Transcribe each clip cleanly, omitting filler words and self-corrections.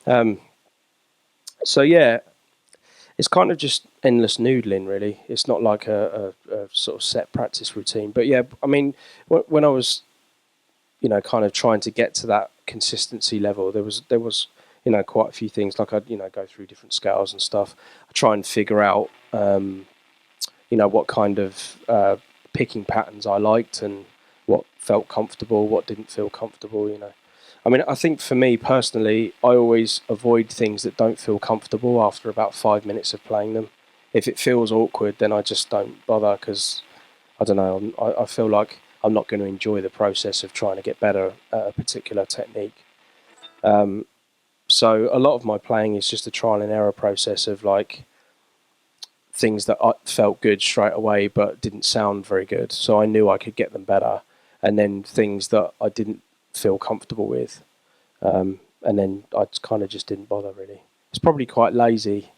So yeah, it's kind of just endless noodling, really. It's not like a sort of set practice routine. But yeah, I mean, when I was, kind of trying to get to that consistency level, there was, quite a few things. Like I'd, go through different scales and stuff. I try and figure out, what kind of picking patterns I liked and what felt comfortable, what didn't feel comfortable, I mean, I think for me personally, I always avoid things that don't feel comfortable after about 5 minutes of playing them. If it feels awkward, then I just don't bother because, I don't know, I feel like I'm not going to enjoy the process of trying to get better at a particular technique. So a lot of my playing is just a trial and error process of like things that felt good straight away but didn't sound very good. So I knew I could get them better. And then things that I didn't feel comfortable with, and then I kind of just didn't bother really. It's probably quite lazy,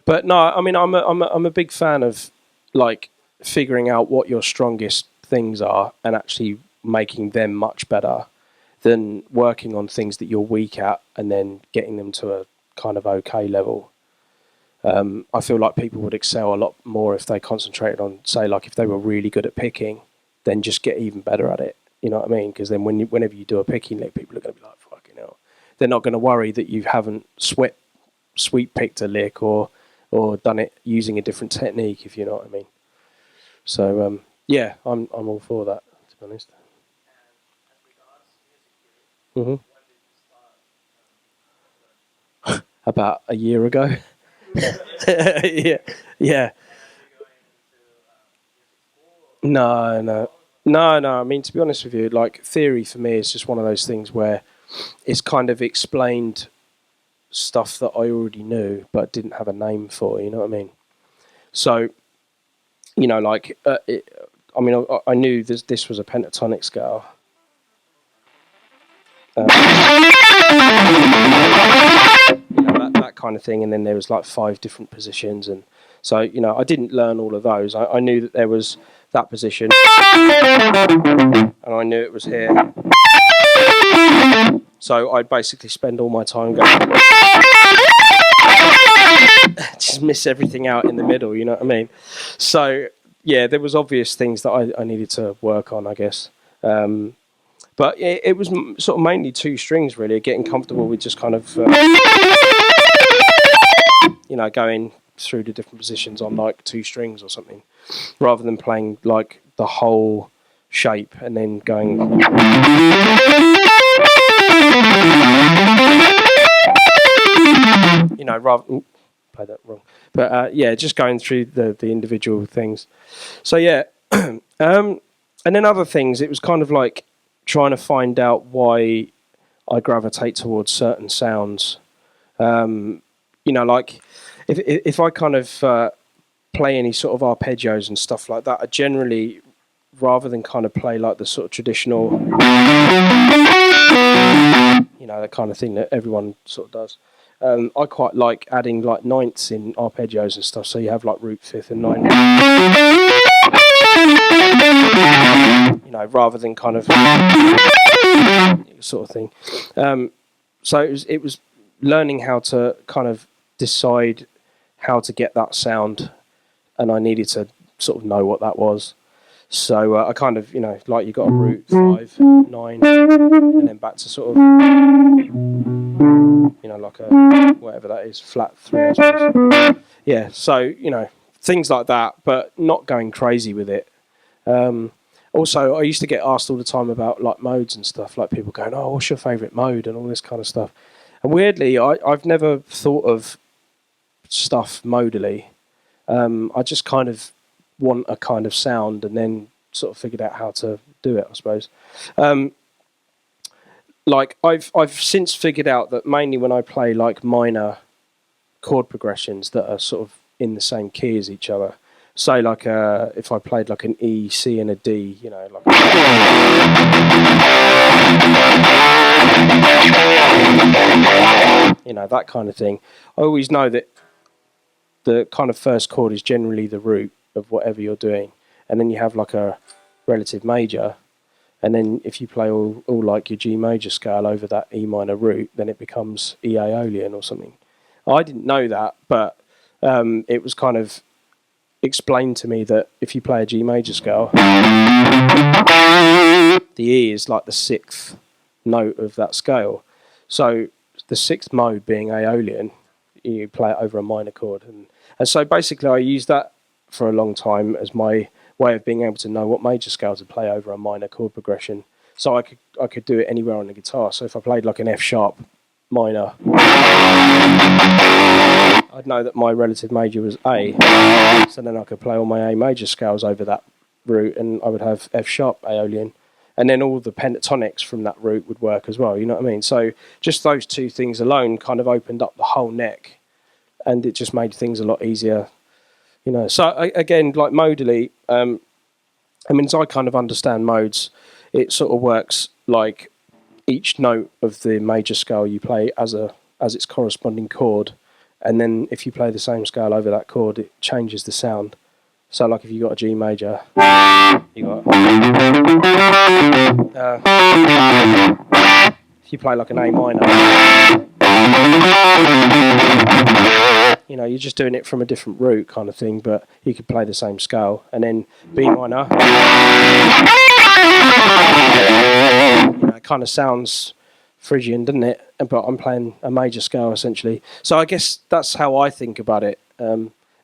but no, I mean I'm a big fan of like figuring out what your strongest things are and actually making them much better than working on things that you're weak at and then getting them to a kind of okay level. I feel like people would excel a lot more if they concentrated on, say, like if they were really good at picking, then just get even better at it. You know what I mean? Because then whenever you do a picking lick, people are going to be like, fucking hell. They're not going to worry that you haven't sweet picked a lick or done it using a different technique, if you know what I mean. So, yeah, I'm all for that, to be honest. Mm-hmm. About a year ago. Yeah, yeah. No. I mean, to be honest with you, like theory for me is just one of those things where it's kind of explained stuff that I already knew but didn't have a name for. You know what I mean? So, like, I mean, I knew this was a pentatonic scale. That kind of thing, and then there was like 5 different positions, and so I didn't learn all of those. I knew that there was that position, and I knew it was here. So I'd basically spend all my time going, just miss everything out in the middle. You know what I mean? So yeah, there was obvious things that I needed to work on, I guess. But it was sort of mainly 2 strings, really, getting comfortable with just kind of, going through the different positions on like 2 strings or something, rather than playing like the whole shape and then going. Rather play that wrong, but yeah, just going through the individual things. So yeah, and then other things. It was kind of like trying to find out why I gravitate towards certain sounds. Like if I kind of play any sort of arpeggios and stuff like that, I generally, rather than kind of play like the sort of traditional, that kind of thing that everyone sort of does. I quite like adding like ninths in arpeggios and stuff, so you have like root, fifth, and ninth. Rather than kind of sort of thing. So it was learning how to kind of decide how to get that sound, and I needed to sort of know what that was. So I kind of, like you got a root 5, 9, and then back to sort of, like a whatever that is, flat 3, I suppose. Yeah, so things like that, but not going crazy with it. Also, I used to get asked all the time about like modes and stuff, like people going, "Oh, what's your favourite mode?" and all this kind of stuff. And weirdly, I've never thought of stuff modally. I just kind of want a kind of sound, and then sort of figured out how to do it, I suppose. Like I've since figured out that mainly when I play like minor chord progressions that are sort of in the same key as each other. Say like if I played like an E, C, and a D, like that kind of thing. I always know that the kind of first chord is generally the root of whatever you're doing, and then you have like a relative major, And then if you play all like your G major scale over that E minor root, then it becomes E Aeolian or something. I didn't know that, but it was kind of explained to me that if you play a G major scale, the E is like the sixth note of that scale. So the sixth mode being Aeolian, you play it over a minor chord. And so basically I used that for a long time as my way of being able to know what major scale to play over a minor chord progression. So I could do it anywhere on the guitar. So if I played like an F sharp minor, I'd know that my relative major was A. So then I could play all my A major scales over that root, and I would have F sharp Aeolian. And then all the pentatonics from that root would work as well, you know what I mean? So just those two things alone kind of opened up the whole neck, and it just made things a lot easier, you know. So again, like modally, I mean, as I kind of understand modes, it sort of works like each note of the major scale you play as its corresponding chord, and then if you play the same scale over that chord, it changes the sound. So like if you got a G major, you got if you play like an A minor, you know, you're just doing it from a different root kind of thing, but you could play the same scale. And then B minor, you know, it kind of sounds Phrygian, doesn't it? But I'm playing a major scale essentially. So I guess that's how I think about it,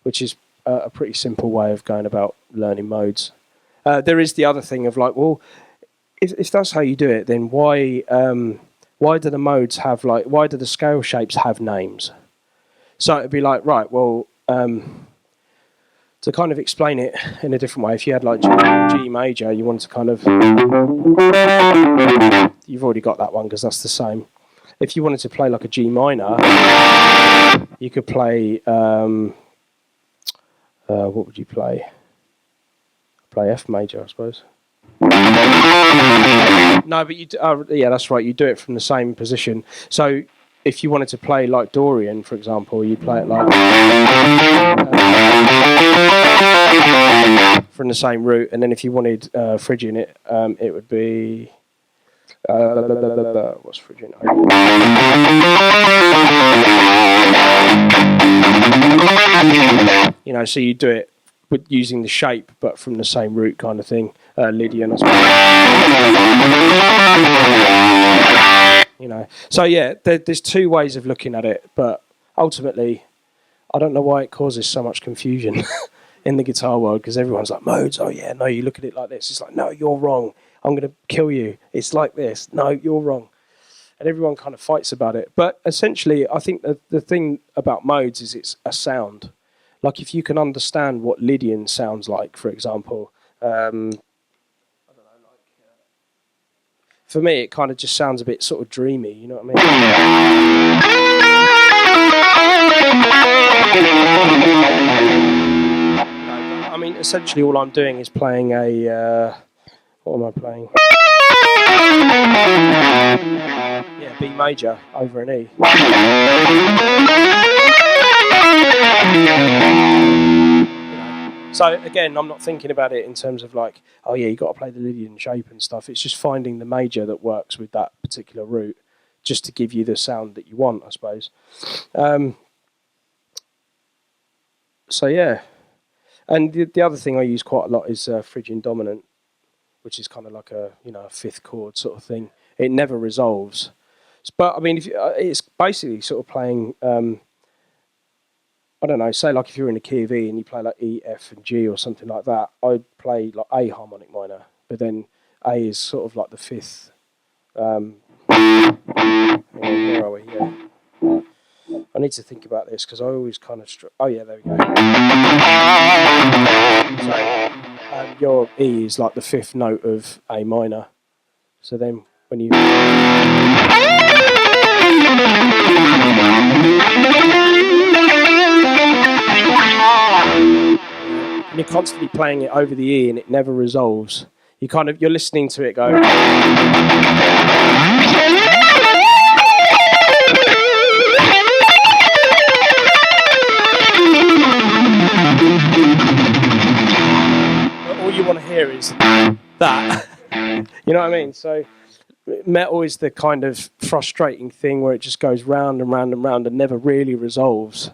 which is a pretty simple way of going about learning modes. There is the other thing of like, well, if that's how you do it, then why do the modes have like, why do the scale shapes have names? So it'd be like, right, well, to kind of explain it in a different way, if you had like G major, you wanted to kind of, you've already got that one because that's the same. If you wanted to play like a G minor, you could play, what would you play? Play F major, I suppose. No, but you yeah, that's right. You do it from the same position. So if you wanted to play like Dorian, for example, you play it like from the same root, and then if you wanted Phrygian, it would be what's Phrygian? You know, so you do it with using the shape, but from the same root kind of thing. Lydian, I suppose. You know, so yeah, there's two ways of looking at it, but ultimately, I don't know why it causes so much confusion in the guitar world, because everyone's like, modes, oh yeah, no, you look at it like this. It's like, no, you're wrong. I'm going to kill you. It's like this. No, you're wrong. And everyone kind of fights about it. But essentially, I think the thing about modes is it's a sound. Like if you can understand what Lydian sounds like, for example, I don't know, like for me, it kind of just sounds a bit sort of dreamy. You know what I mean? I mean, essentially, all I'm doing is playing a. What am I playing? Yeah, B major over an E. So again, I'm not thinking about it in terms of like, oh yeah, you got to play the Lydian shape and stuff. It's just finding the major that works with that particular root, just to give you the sound that you want, I suppose. So yeah, and the other thing I use quite a lot is Phrygian dominant, which is kind of like a, you know, a fifth chord sort of thing. It never resolves, but I mean, if it's basically sort of playing. I don't know, say like if you're in a key of E and you play like E, F and G or something like that, I'd play like A harmonic minor, but then A is sort of like the fifth. Where are we? Yeah. I need to think about this because I always kind of... oh yeah, there we go. So your E is like the fifth note of A minor. So then when you... and you're constantly playing it over the E and it never resolves. You're listening to it go. But all you want to hear is that. You You know what I mean? So metal is the kind of frustrating thing where it just goes round and round and round and never really resolves.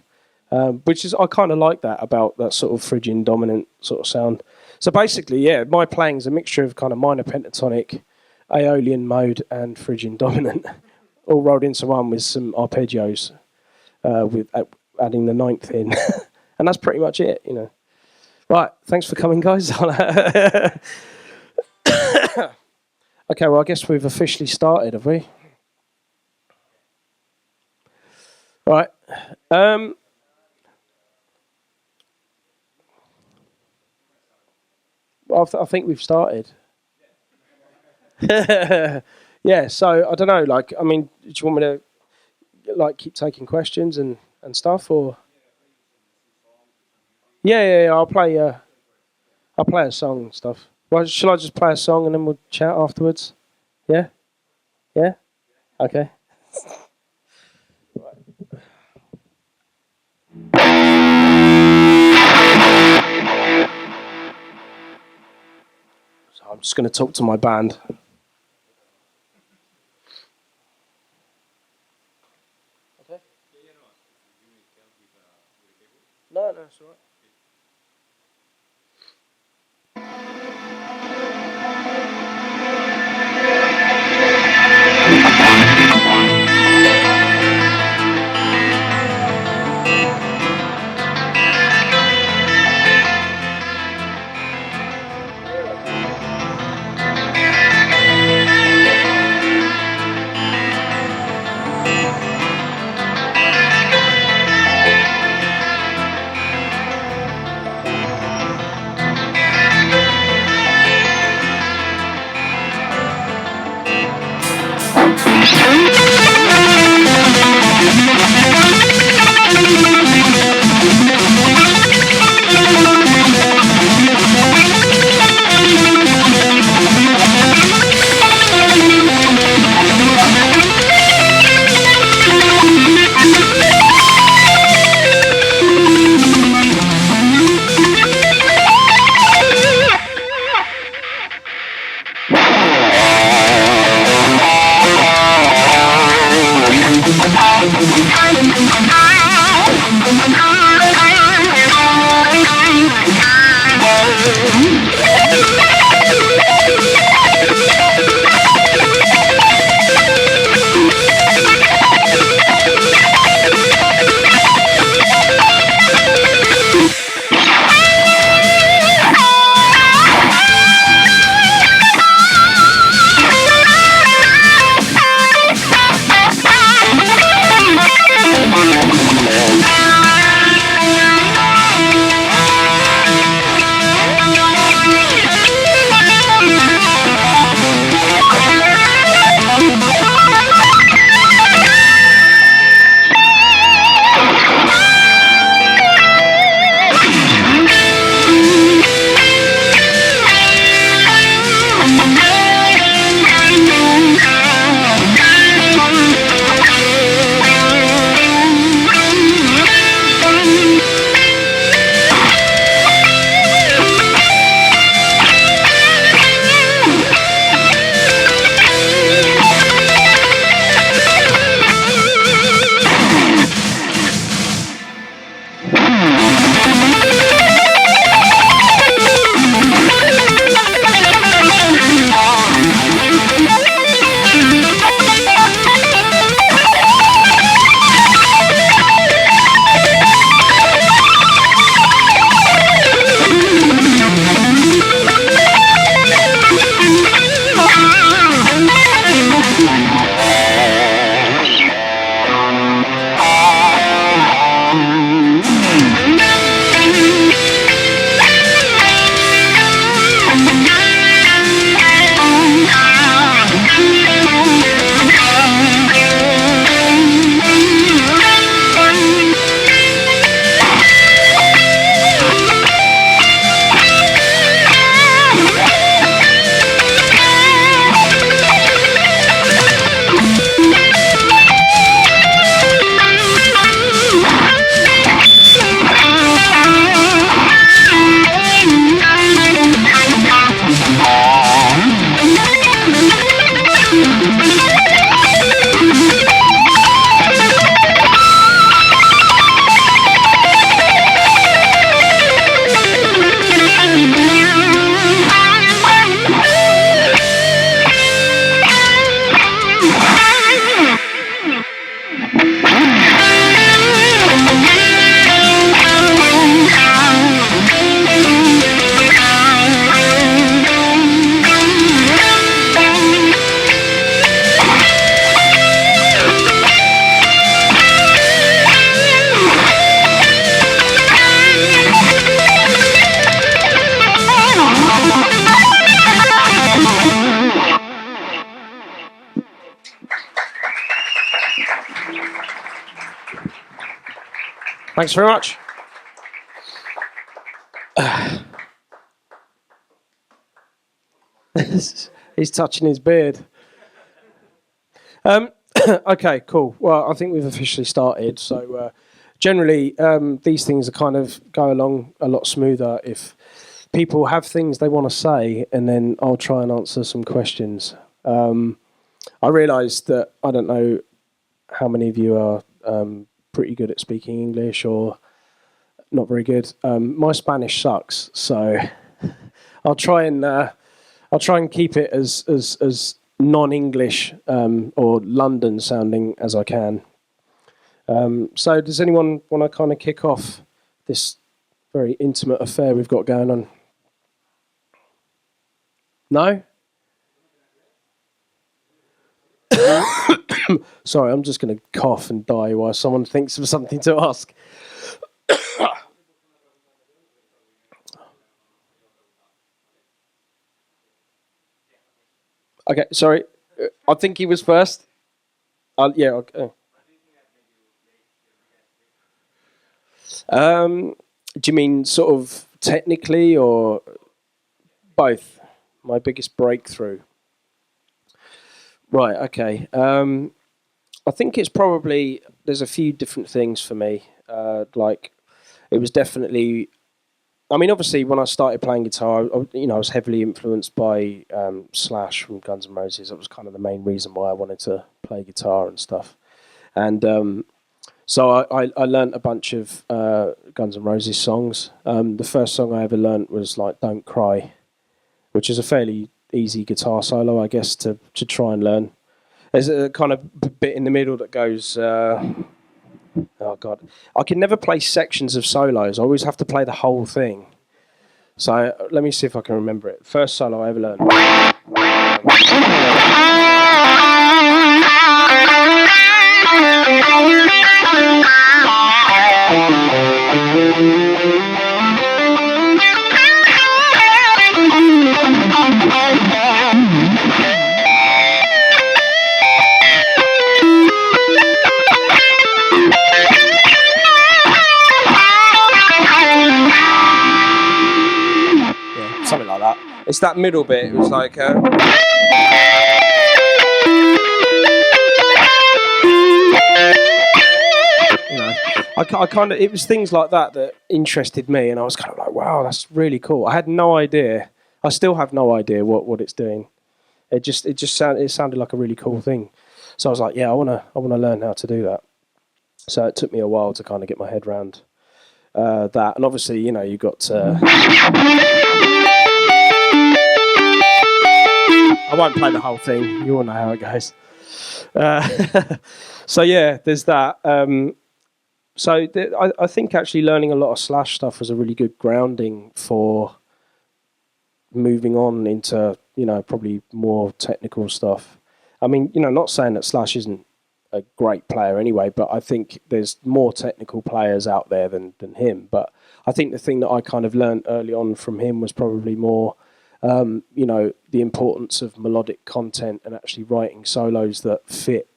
Which is, I kind of like that about that sort of Phrygian dominant sort of sound. So basically, yeah, my playing is a mixture of kind of minor pentatonic, Aeolian mode, and Phrygian dominant, all rolled into one with some arpeggios, with adding the ninth in, and that's pretty much it, you know. Right, thanks for coming, guys. Okay, well, I guess we've officially started, have we? Right. Well, I think we've started. Yeah, so I don't know. Like, I mean, do you want me to like keep taking questions and stuff, or? Yeah. I'll play a song and stuff. Well, shall I just play a song and then we'll chat afterwards? Yeah. Yeah. Okay. So I'm just going to talk to my band. Okay. No, it's all right. Thanks very much. He's touching his beard. Okay, cool. Well, I think we've officially started. So generally, these things are kind of go along a lot smoother if people have things they want to say, and then I'll try and answer some questions. I realised that I don't know how many of you are pretty good at speaking English or not very good. My Spanish sucks, so I'll try and keep it as non-English or London sounding as I can. So does anyone want to kind of kick off this very intimate affair we've got going on? No? Sorry, I'm just going to cough and die while someone thinks of something to ask. Okay, sorry. I think he was first. Yeah, okay. Do you mean sort of technically or both? My biggest breakthrough. Right, okay. I think it's probably, there's a few different things for me. Like, it was definitely, I mean, obviously, when I started playing guitar, I was heavily influenced by Slash from Guns N' Roses. That was kind of the main reason why I wanted to play guitar and stuff. And so I learnt a bunch of Guns N' Roses songs. The first song I ever learnt was like "Don't Cry," which is a fairly easy guitar solo, I guess, to try and learn. There's a kind of bit in the middle that goes, oh God, I can never play sections of solos. I always have to play the whole thing. So let me see if I can remember it. First solo I ever learned. Something like that. It's that middle bit. It was like. I kind of. It was things like that that interested me, and I was kind of like, "Wow, that's really cool." I had no idea. I still have no idea what it's doing. It sounded like a really cool thing. So I was like, "Yeah, I wanna learn how to do that." So it took me a while to kind of get my head around that, and obviously, you got to. I won't play the whole thing. You all know how it goes. So yeah, there's that. I think actually learning a lot of Slash stuff was a really good grounding for moving on into probably more technical stuff. I mean, not saying that Slash isn't a great player anyway, but I think there's more technical players out there than him. But I think the thing that I kind of learned early on from him was probably more. The importance of melodic content and actually writing solos that fit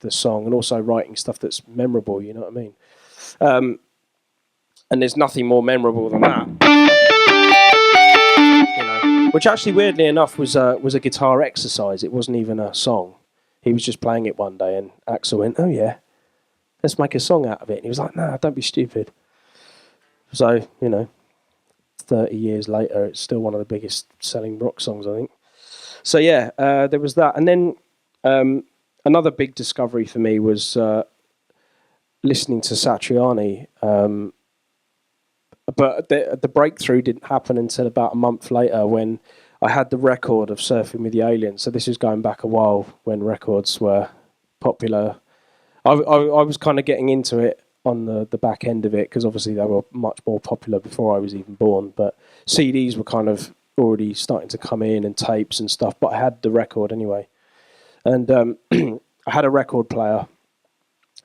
the song, and also writing stuff that's memorable. You know what I mean? And there's nothing more memorable than that. Which actually, weirdly enough, was a guitar exercise. It wasn't even a song. He was just playing it one day, and Axel went, "Oh yeah, let's make a song out of it." And he was like, "Nah, don't be stupid." So 30 years later, it's still one of the biggest selling rock songs, I think. So yeah, there was that. And then another big discovery for me was listening to Satriani. But the breakthrough didn't happen until about a month later, when I had the record of Surfing with the Aliens. So this is going back a while when records were popular. I was kind of getting into it on the back end of it, because obviously they were much more popular before I was even born, but CDs were kind of already starting to come in, and tapes and stuff, but I had the record anyway. And I had a record player,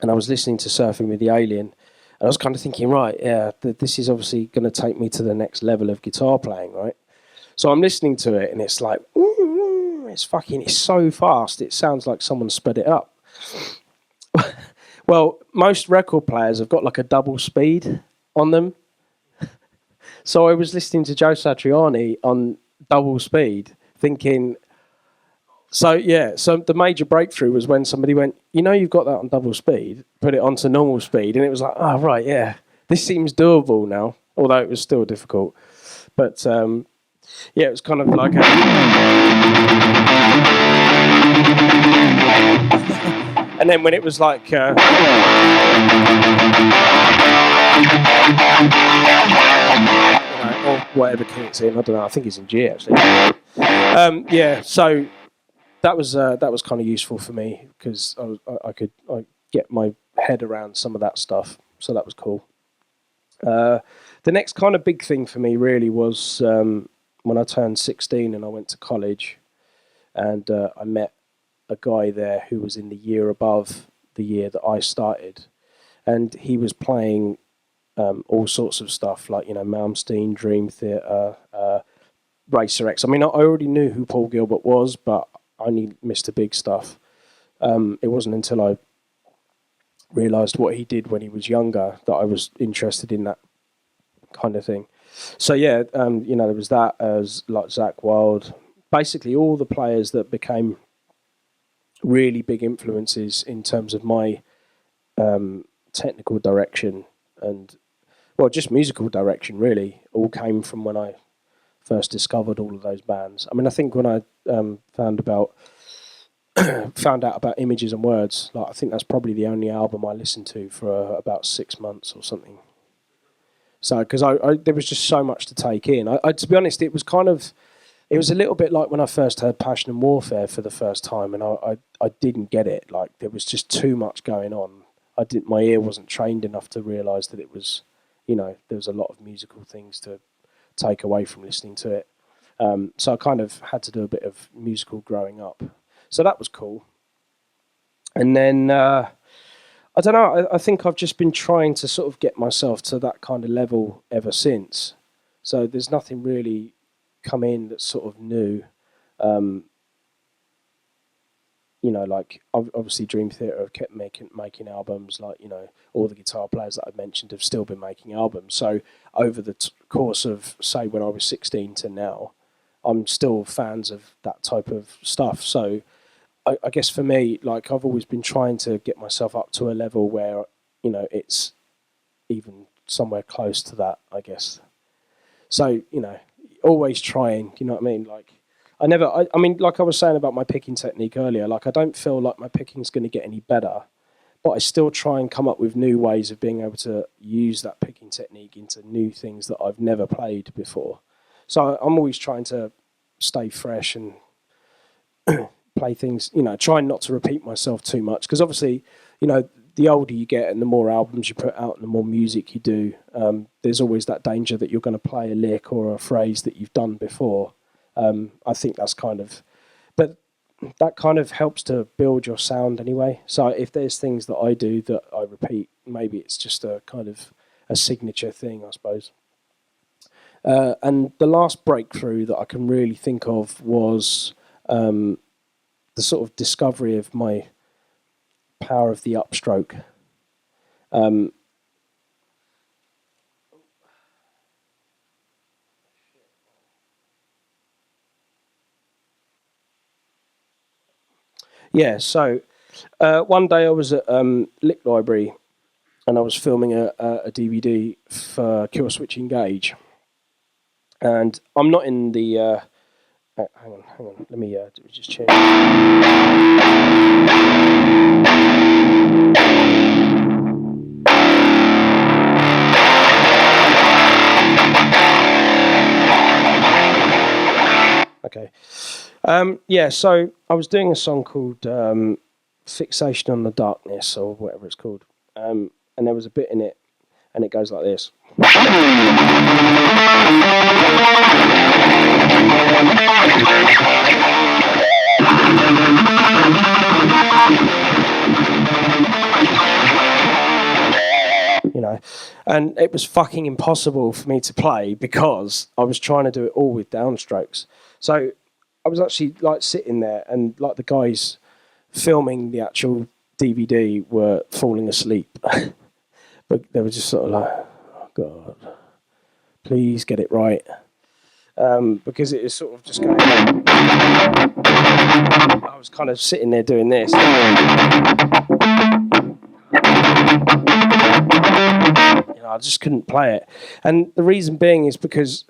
and I was listening to Surfing with the Alien, and I was kind of thinking, right, yeah, this is obviously going to take me to the next level of guitar playing, right? So I'm listening to it, and it's like, it's so fast. It sounds like someone sped it up. Well, most record players have got like a double speed on them. So I was listening to Joe Satriani on double speed, thinking, so the major breakthrough was when somebody went, you've got that on double speed, put it onto normal speed, and it was like, oh, right, yeah, this seems doable now, although it was still difficult. But, it was kind of like and then when it was like... or whatever key it's in, I don't know, I think it's in G, actually. So that was kind of useful for me, because I could get my head around some of that stuff, so that was cool. The next kind of big thing for me really was when I turned 16 and I went to college, and I met a guy there who was in the year above the year that I started, and he was playing all sorts of stuff like, Malmsteen, Dream Theater, Racer X. I mean, I already knew who Paul Gilbert was, but I only missed the big stuff. It wasn't until I realised what he did when he was younger that I was interested in that kind of thing. So there was that, as like Zakk Wylde, basically all the players that became really big influences in terms of my technical direction and, well, just musical direction, really, all came from when I first discovered all of those bands. I mean, I think when I found out about Images and Words, like, I think that's probably the only album I listened to for about 6 months or something. So, because there was just so much to take in. To be honest, it was a little bit like when I first heard Passion and Warfare for the first time, and I didn't get it. Like, there was just too much going on. My ear wasn't trained enough to realise that it was, there was a lot of musical things to take away from listening to it. So I kind of had to do a bit of musical growing up. So that was cool. And then, I don't know, I think I've just been trying to sort of get myself to that kind of level ever since. So there's nothing really come in that's sort of new. Like, obviously Dream Theater have kept making albums, like, all the guitar players that I've mentioned have still been making albums. So over the course of, say, when I was 16 to now, I'm still fans of that type of stuff. So I guess for me, like, I've always been trying to get myself up to a level where, it's even somewhere close to that, I guess. So, always trying, you know what I mean? Like, I mean, like I was saying about my picking technique earlier, like, I don't feel like my picking's going to get any better, but I still try and come up with new ways of being able to use that picking technique into new things that I've never played before. So I'm always trying to stay fresh and play things, trying not to repeat myself too much, because obviously, the older you get and the more albums you put out and the more music you do, there's always that danger that you're going to play a lick or a phrase that you've done before. I think but that kind of helps to build your sound anyway. So if there's things that I do that I repeat, maybe it's just a kind of a signature thing, I suppose. And the last breakthrough that I can really think of was the sort of discovery of my power of the upstroke. So one day I was at Lick Library and I was filming a DVD for Kill Switch Engage. And I'm not in the... hang on, let me just check. Okay. So I was doing a song called Fixation on the Darkness, or whatever it's called. And there was a bit in it, and it goes like this. And it was fucking impossible for me to play because I was trying to do it all with downstrokes. So I was actually like sitting there, and like the guys filming the actual DVD were falling asleep, but they were just sort of like, "Oh God, please get it right," because it is sort of just going. I was kind of sitting there doing this. You know, I just couldn't play it, and the reason being is because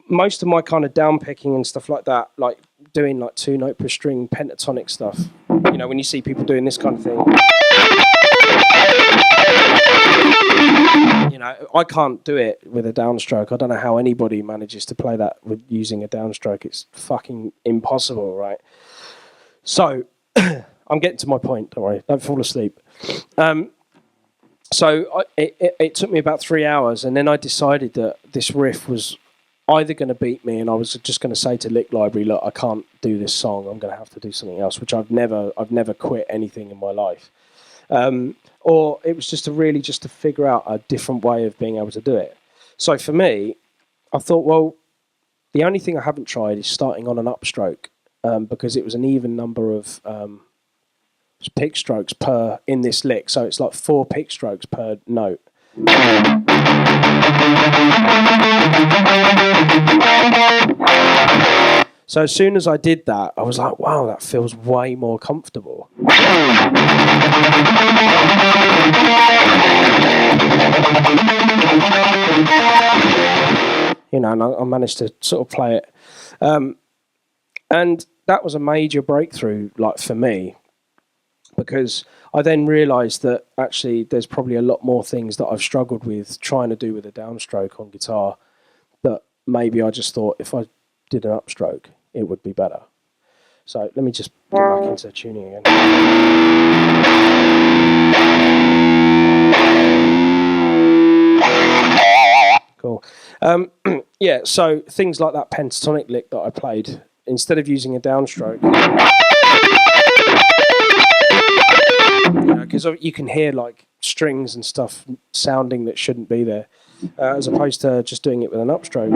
most of my kind of down picking and stuff like that, like doing like 2-note per string pentatonic stuff, you know, when you see people doing this kind of thing, you know, I can't do it with a downstroke. I don't know how anybody manages to play that with using a downstroke. It's fucking impossible, right? So I'm getting to my point, don't worry, don't fall asleep. It took me about 3 hours, and then I decided that this riff was either going to beat me, and I was just going to say to Lick Library, look, I can't do this song, I'm going to have to do something else, which I've never quit anything in my life. Or it was just to figure out a different way of being able to do it. So for me, I thought, well, the only thing I haven't tried is starting on an upstroke, because it was an even number of pick strokes per in this lick, so it's like 4 pick strokes per note. So as soon as I did that, I was like, wow, that feels way more comfortable. You know, and I managed to sort of play it. And that was a major breakthrough, like, for me, because I then realised that actually there's probably a lot more things that I've struggled with trying to do with a downstroke on guitar that maybe I just thought if I did an upstroke, it would be better. So let me just get back into tuning again. Cool. Yeah, so things like that pentatonic lick that I played, instead of using a downstroke, because you can hear like strings and stuff sounding that shouldn't be there, as opposed to just doing it with an upstroke.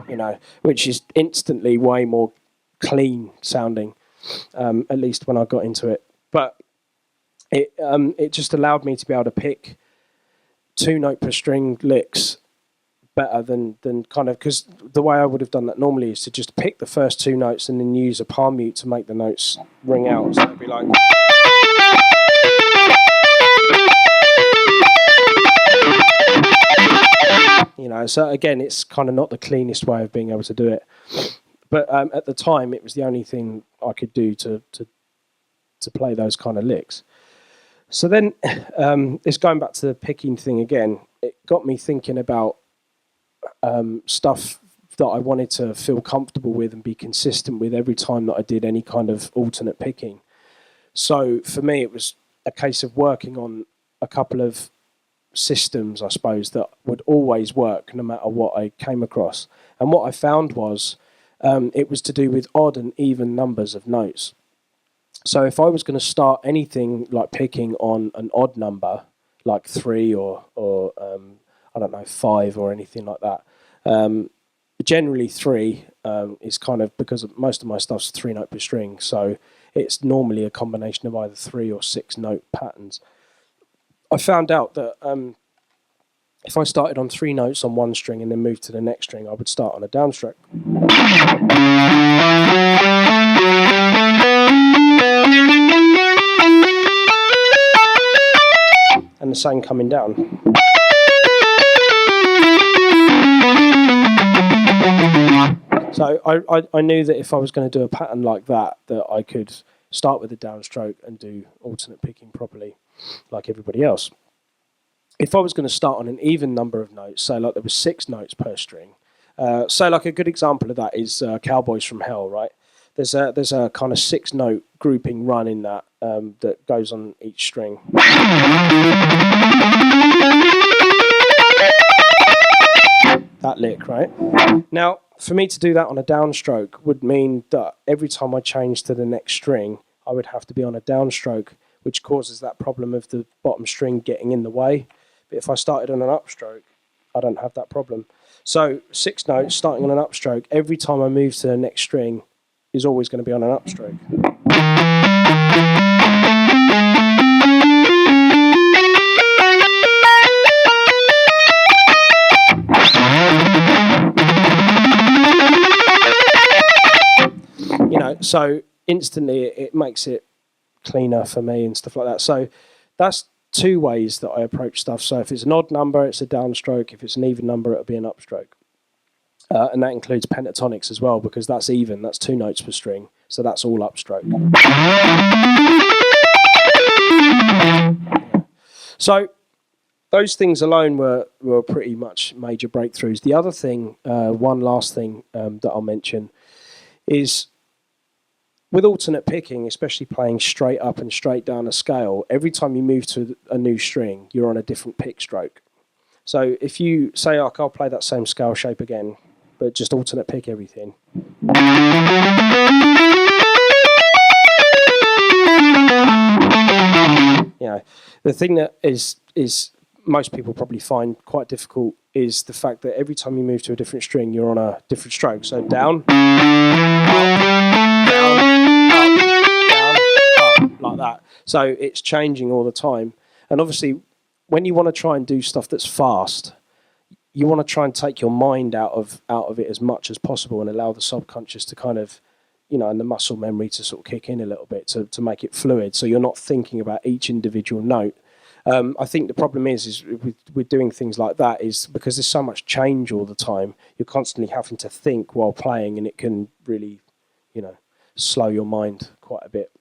You know, which is instantly way more clean sounding, at least when I got into it. But it just allowed me to be able to pick 2-note per string licks better than kind of, because the way I would have done that normally is to just pick the first 2 notes and then use a palm mute to make the notes ring out. So it'd be like, you know, so again, it's kind of not the cleanest way of being able to do it. But at the time, it was the only thing I could do to play those kind of licks. So then, it's going back to the picking thing again. It got me thinking about stuff that I wanted to feel comfortable with and be consistent with every time that I did any kind of alternate picking. So for me, it was a case of working on a couple of systems, I suppose, that would always work no matter what I came across. And what I found was it was to do with odd and even numbers of notes. So if I was going to start anything like picking on an odd number, like 3 or I don't know, 5 or anything like that, generally 3 is kind of, because most of my stuff's 3-note per string, so it's normally a combination of either 3 or 6-note patterns. I found out that if I started on 3 notes on one string and then moved to the next string, I would start on a downstroke. And the same coming down. So I knew that if I was going to do a pattern like that, that I could start with a downstroke and do alternate picking properly, like everybody else. If I was going to start on an even number of notes, so like there was 6 notes per string, so like a good example of that is Cowboys from Hell, right? There's a kind of 6-note grouping run in that that goes on each string. That lick, right? Now, for me to do that on a downstroke would mean that every time I change to the next string, I would have to be on a downstroke, which causes that problem of the bottom string getting in the way, But if I started on an upstroke, I don't have that problem. So 6 notes starting on an upstroke, every time I move to the next string is always going to be on an upstroke. You know, so instantly it makes it cleaner for me and stuff like that. So that's 2 ways that I approach stuff. So if it's an odd number, it's a downstroke. If it's an even number, it'll be an upstroke. And that includes pentatonics as well, because that's even. That's 2 notes per string. So that's all upstroke. So those things alone were pretty much major breakthroughs. The other thing, one last thing that I'll mention, is with alternate picking, especially playing straight up and straight down a scale, every time you move to a new string, you're on a different pick stroke. So if you say, oh, I'll play that same scale shape again, but just alternate pick everything. You know, the thing that is most people probably find quite difficult is the fact that every time you move to a different string, you're on a different stroke. So down, up, like that. So it's changing all the time. And obviously, when you want to try and do stuff that's fast, you want to try and take your mind out of it as much as possible and allow the subconscious to kind of, you know, and the muscle memory to sort of kick in a little bit to make it fluid. So you're not thinking about each individual note. I think the problem is with doing things like that is because there's so much change all the time, you're constantly having to think while playing, and it can really, you know, slow your mind quite a bit.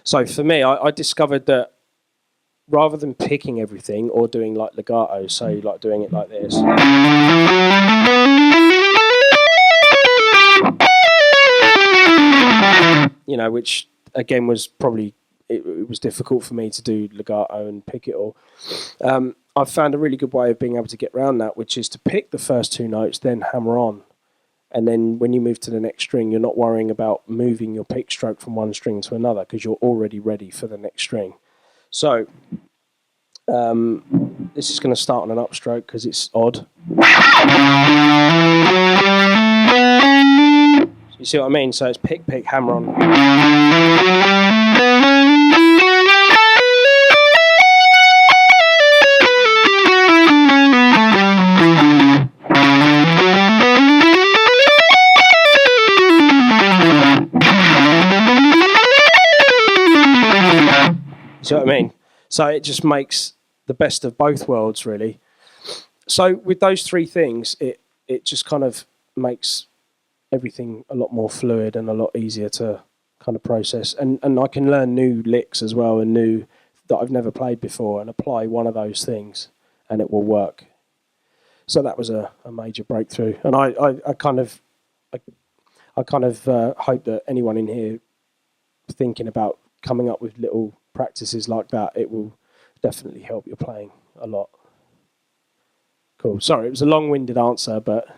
So for me, I discovered that rather than picking everything or doing like legato, so like doing it like this, you know, which again was probably, it was difficult for me to do legato and pick it all. I've found a really good way of being able to get around that, which is to pick the first 2 notes, then hammer on. And then when you move to the next string, you're not worrying about moving your pick stroke from one string to another because you're already ready for the next string. So this is going to start on an upstroke because it's odd. You see what I mean? So it's pick, pick, hammer on. See what I mean? So it just makes the best of both worlds, really. So with those 3 things, it just kind of makes everything a lot more fluid and a lot easier to kind of process. And I can learn new licks as well, and new that I've never played before, and apply one of those things, and it will work. So that was a major breakthrough. And I kind of hope that anyone in here thinking about coming up with little practices like that, it will definitely help your playing a lot. Cool. Sorry, it was a long-winded answer, but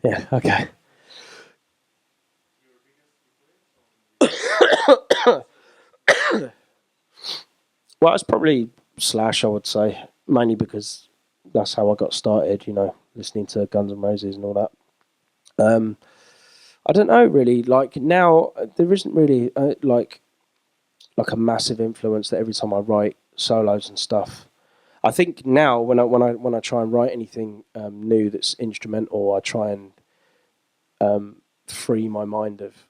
yeah, okay. Well, it's probably Slash, I would say, mainly because that's how I got started, you know, listening to Guns N' Roses and all that. I don't know, really. Like now, there isn't really like a massive influence that every time I write solos and stuff. I think now when I try and write anything new that's instrumental, I try and free my mind of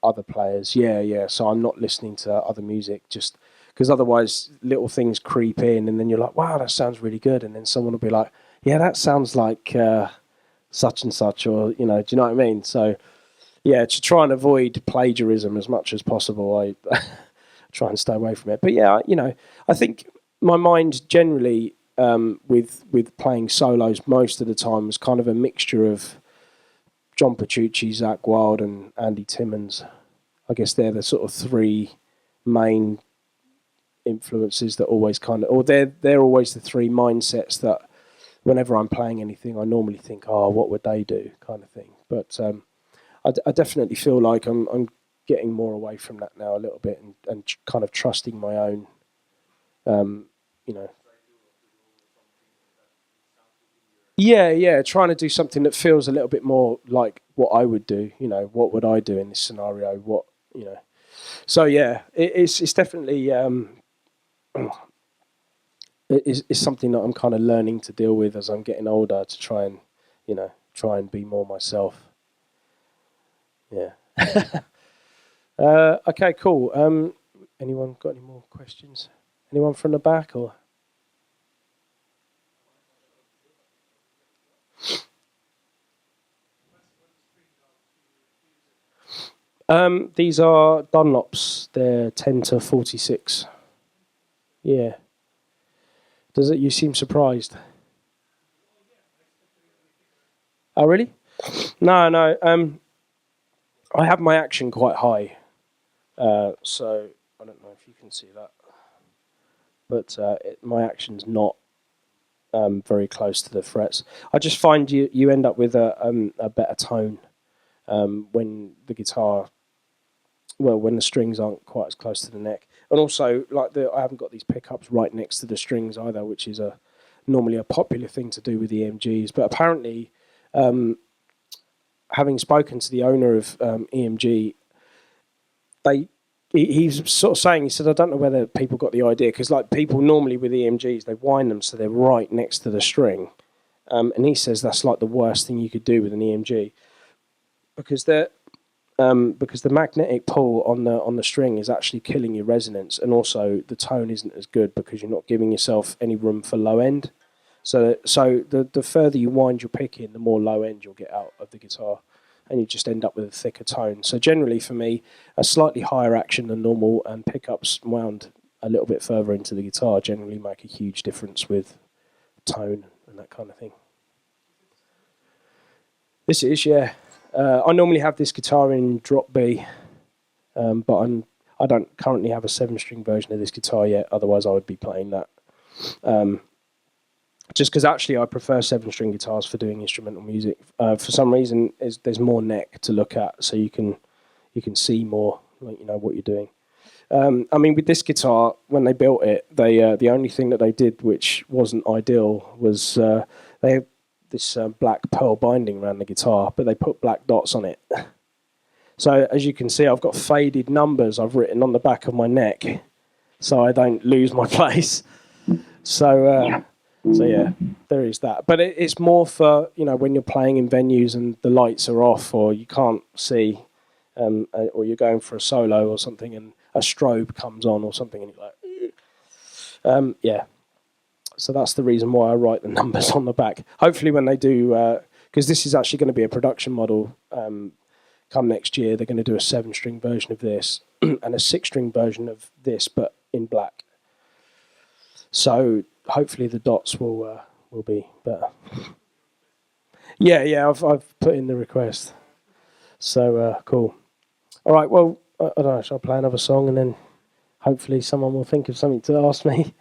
other players. Yeah. So I'm not listening to other music, just because otherwise little things creep in, and then you're like, wow, that sounds really good, and then someone will be like, yeah, that sounds like such and such, or you know, do you know what I mean? So yeah, to try and avoid plagiarism as much as possible, I try and stay away from it. But yeah, you know, I think my mind generally with playing solos most of the time was kind of a mixture of John Petrucci, Zakk Wylde, and Andy Timmons. I guess they're the sort of 3 main influences that always kind of, or they're always the 3 mindsets that whenever I'm playing anything, I normally think, oh, what would they do, kind of thing. But I definitely feel like I'm getting more away from that now a little bit, and kind of trusting my own, you know. Yeah, yeah, trying to do something that feels a little bit more like what I would do. What would I do in this scenario? You know. So yeah, it's definitely it's something that I'm kind of learning to deal with as I'm getting older to try and try and be more myself. Yeah. Okay, cool. Anyone got any more questions? Anyone from the back or? These are Dunlops. They're 10 to 46. Yeah. Does it? You seem surprised. Oh, really? No, no. I have my action quite high, so I don't know if you can see that, but my action's not very close to the frets. I just find you end up with a better tone when the guitar, well, when the strings aren't quite as close to the neck, and also like I haven't got these pickups right next to the strings either, which is normally a popular thing to do with EMGs, but apparently. Having spoken to the owner of EMG, he's sort of saying, he said, I don't know whether people got the idea, because like people normally with EMGs, they wind them so they're right next to the string. And he says that's like the worst thing you could do with an EMG, because the magnetic pull on the string is actually killing your resonance, and also the tone isn't as good because you're not giving yourself any room for low end. So the further you wind your pick in, the more low end you'll get out of the guitar, and you just end up with a thicker tone. So generally for me, a slightly higher action than normal and pickups wound a little bit further into the guitar generally make a huge difference with tone and that kind of thing. This is, yeah. I normally have this guitar in drop B, but I don't currently have a 7-string version of this guitar yet, otherwise I would be playing that. Just because actually I prefer 7-string guitars for doing instrumental music. For some reason, there's more neck to look at, so you can see more, like, what you're doing. I mean, with this guitar, when they built it, the only thing that they did which wasn't ideal was they have this black pearl binding around the guitar, but they put black dots on it. So as you can see, I've got faded numbers I've written on the back of my neck, so I don't lose my place. So yeah, there is that. But it's more for, when you're playing in venues and the lights are off or you can't see, or you're going for a solo or something and a strobe comes on or something and you're like, yeah. So that's the reason why I write the numbers on the back. Hopefully when they do, because this is actually going to be a production model come next year, they're going to do a 7-string version of this and a 6-string version of this, but in black. So hopefully the dots will be better. Yeah, I've put in the request. So cool. All right, well, I don't know, shall I play another song and then hopefully someone will think of something to ask me.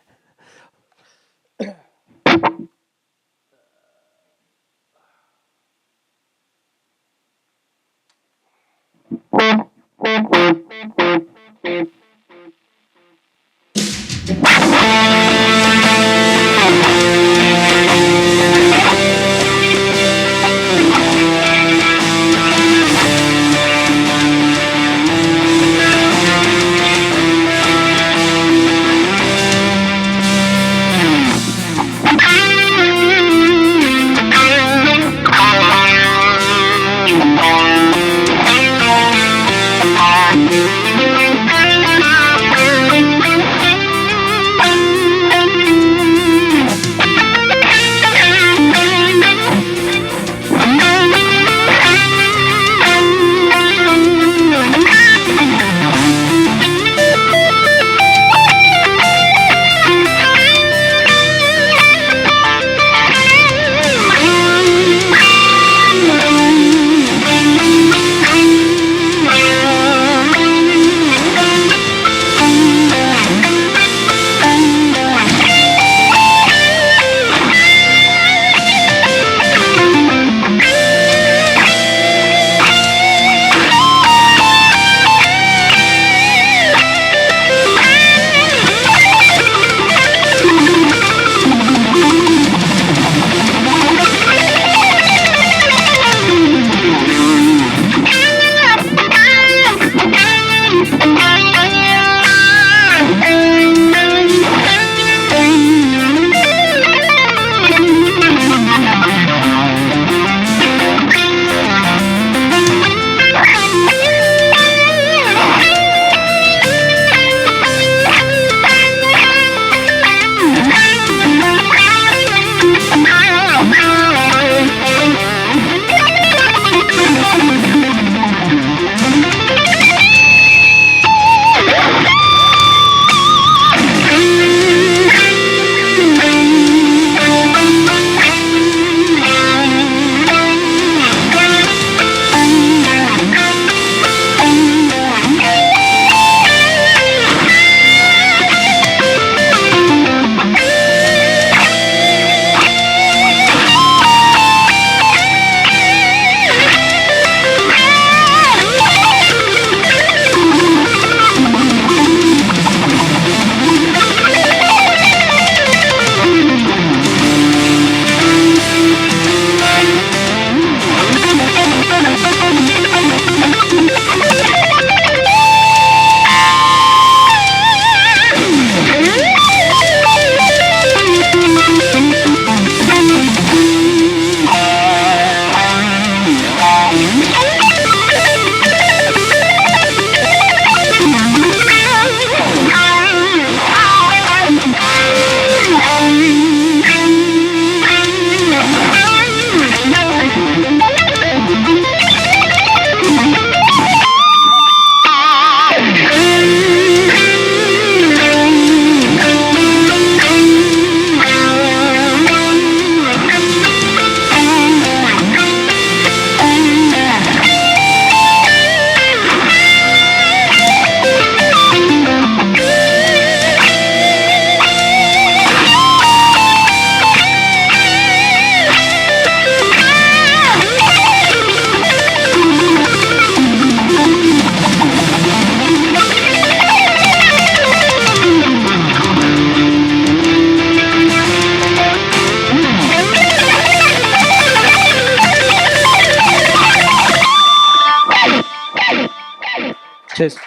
Cheers.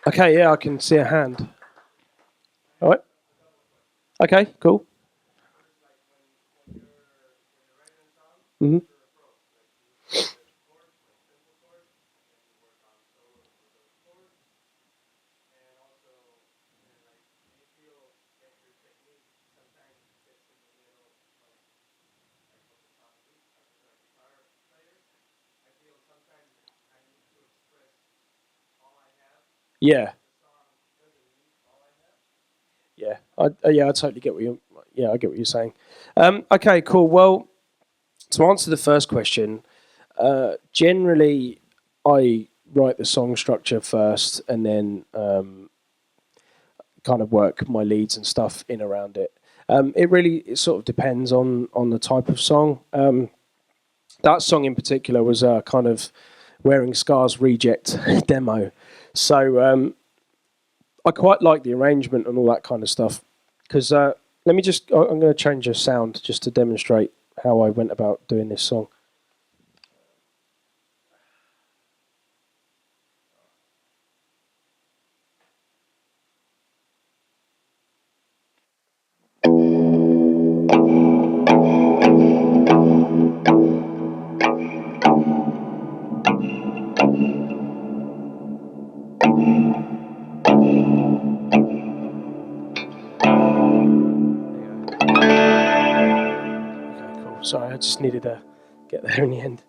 Okay, yeah, I can see a hand. All right. Okay, cool. Mm-hmm. Yeah. Yeah. I totally get what you. Yeah, I get what you're saying. Okay, cool. Well, to answer the first question, generally, I write the song structure first, and then kind of work my leads and stuff in around it. It sort of depends on the type of song. That song in particular was a kind of Wearing Scars reject demo. So I quite like the arrangement and all that kind of stuff. Because let me just, I'm going to change the sound just to demonstrate how I went about doing this song. Okay, cool. Sorry, I just needed to get there in the end.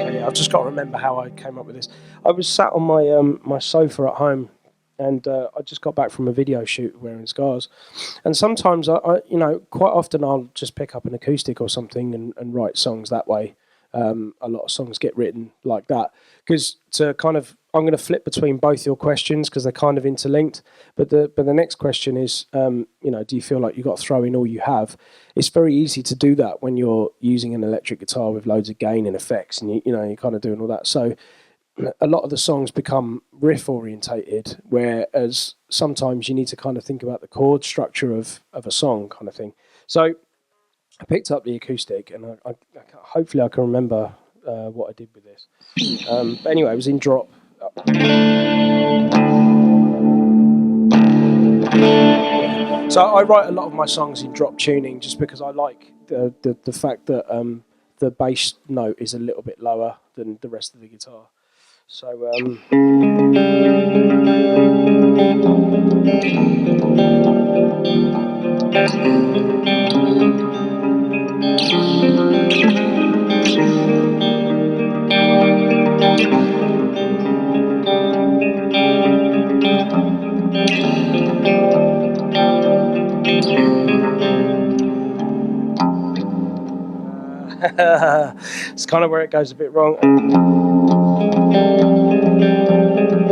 Okay, I've just got to remember how I came up with this. I was sat on my sofa at home, and I just got back from a video shoot wearing scars. And sometimes quite often I'll just pick up an acoustic or something and write songs that way. A lot of songs get written like that because I'm going to flip between both your questions because they're kind of interlinked. But the next question is, do you feel like you got to throw in all you have? It's very easy to do that when you're using an electric guitar with loads of gain and effects, and you're kind of doing all that. So a lot of the songs become riff orientated, whereas sometimes you need to kind of think about the chord structure of a song, kind of thing. So I picked up the acoustic, and hopefully I can remember what I did with this. But anyway, it was in drop. So I write a lot of my songs in drop tuning just because I like the fact that the bass note is a little bit lower than the rest of the guitar. So it's kind of where it goes a bit wrong.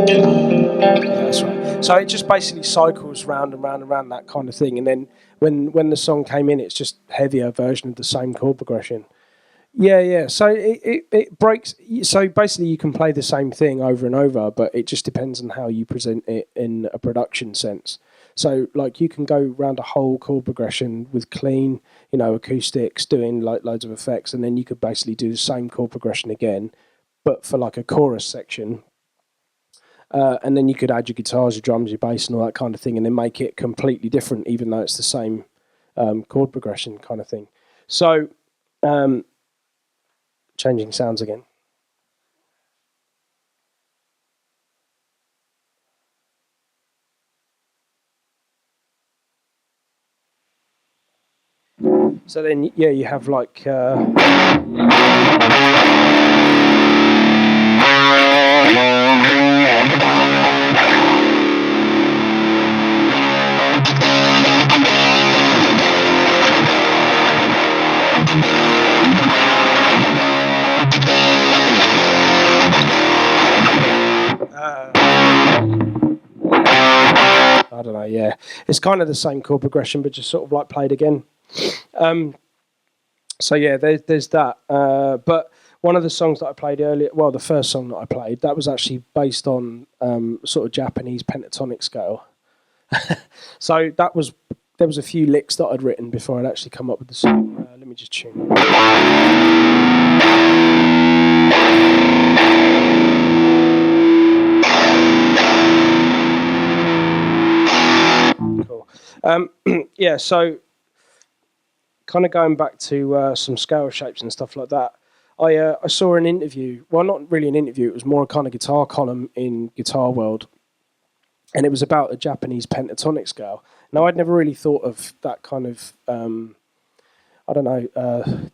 Yeah, that's right. So it just basically cycles round and round and round, that kind of thing. And then when the song came in, it's just heavier version of the same chord progression. Yeah, yeah. So it breaks. So basically, you can play the same thing over and over, but it just depends on how you present it in a production sense. So, like, you can go around a whole chord progression with clean, acoustics, doing like loads of effects, and then you could basically do the same chord progression again, but for like a chorus section. And then you could add your guitars, your drums, your bass, and all that kind of thing, and then make it completely different, even though it's the same chord progression kind of thing. So, changing sounds again. So then, yeah, you have like. I don't know, yeah. It's kind of the same chord progression, but just sort of like played again. So yeah, there's that. But one of the songs that I played earlier, well, the first song that I played, that was actually based on sort of Japanese pentatonic scale. So there was a few licks that I'd written before I'd actually come up with the song. Let me just tune it. Cool. Yeah, so kind of going back to some scale shapes and stuff like that, I saw an interview, well, not really an interview, it was more a kind of guitar column in Guitar World, and it was about a Japanese pentatonic scale. Now, I'd never really thought of that kind of, I don't know,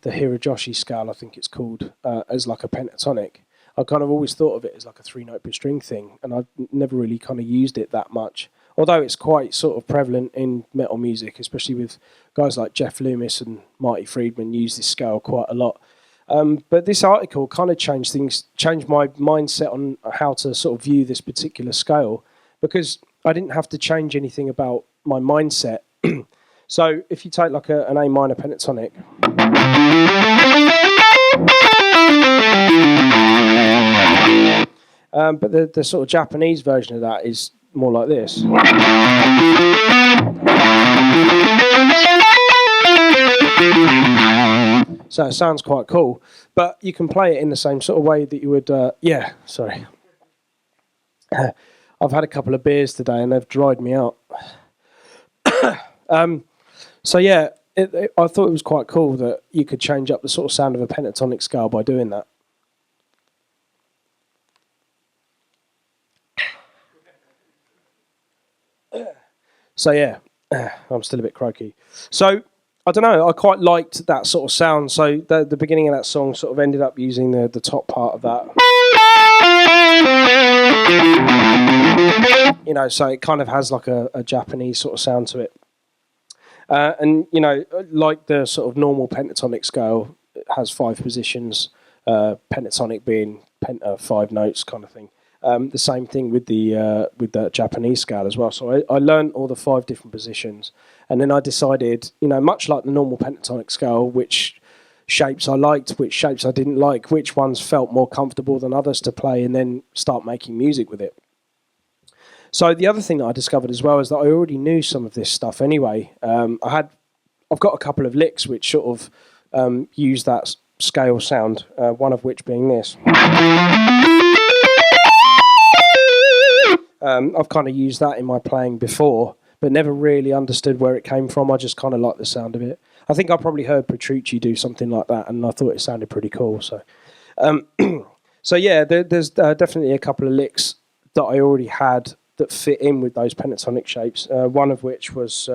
the Hirajoshi scale, I think it's called, as like a pentatonic. I kind of always thought of it as like a 3-note per string thing, and I've never really kind of used it that much. Although it's quite sort of prevalent in metal music, especially with guys like Jeff Loomis and Marty Friedman use this scale quite a lot. But this article kind of changed my mindset on how to sort of view this particular scale, because I didn't have to change anything about my mindset. So if you take like an A minor pentatonic, but the sort of Japanese version of that is more like this. So it sounds quite cool, but you can play it in the same sort of way that you would. Yeah, sorry. I've had a couple of beers today and they've dried me out. So yeah, I thought it was quite cool that you could change up the sort of sound of a pentatonic scale by doing that. So yeah, I'm still a bit croaky. So I don't know, I quite liked that sort of sound. So the beginning of that song sort of ended up using the top part of that. You know, so it kind of has like a Japanese sort of sound to it. And, you know, like the sort of normal pentatonic scale, it has 5 positions, pentatonic being 5 notes kind of thing. The same thing with the Japanese scale as well. So I learned all the 5 different positions, and then I decided, you know, much like the normal pentatonic scale, which shapes I liked, which shapes I didn't like, which ones felt more comfortable than others to play, and then start making music with it. So the other thing that I discovered as well is that I already knew some of this stuff anyway. I've got a couple of licks which sort of use that scale sound, one of which being this. I've kind of used that in my playing before, but never really understood where it came from. I just kind of like the sound of it. I think I probably heard Petrucci do something like that, and I thought it sounded pretty cool. So, so yeah, there's definitely a couple of licks that I already had that fit in with those pentatonic shapes. One of which was.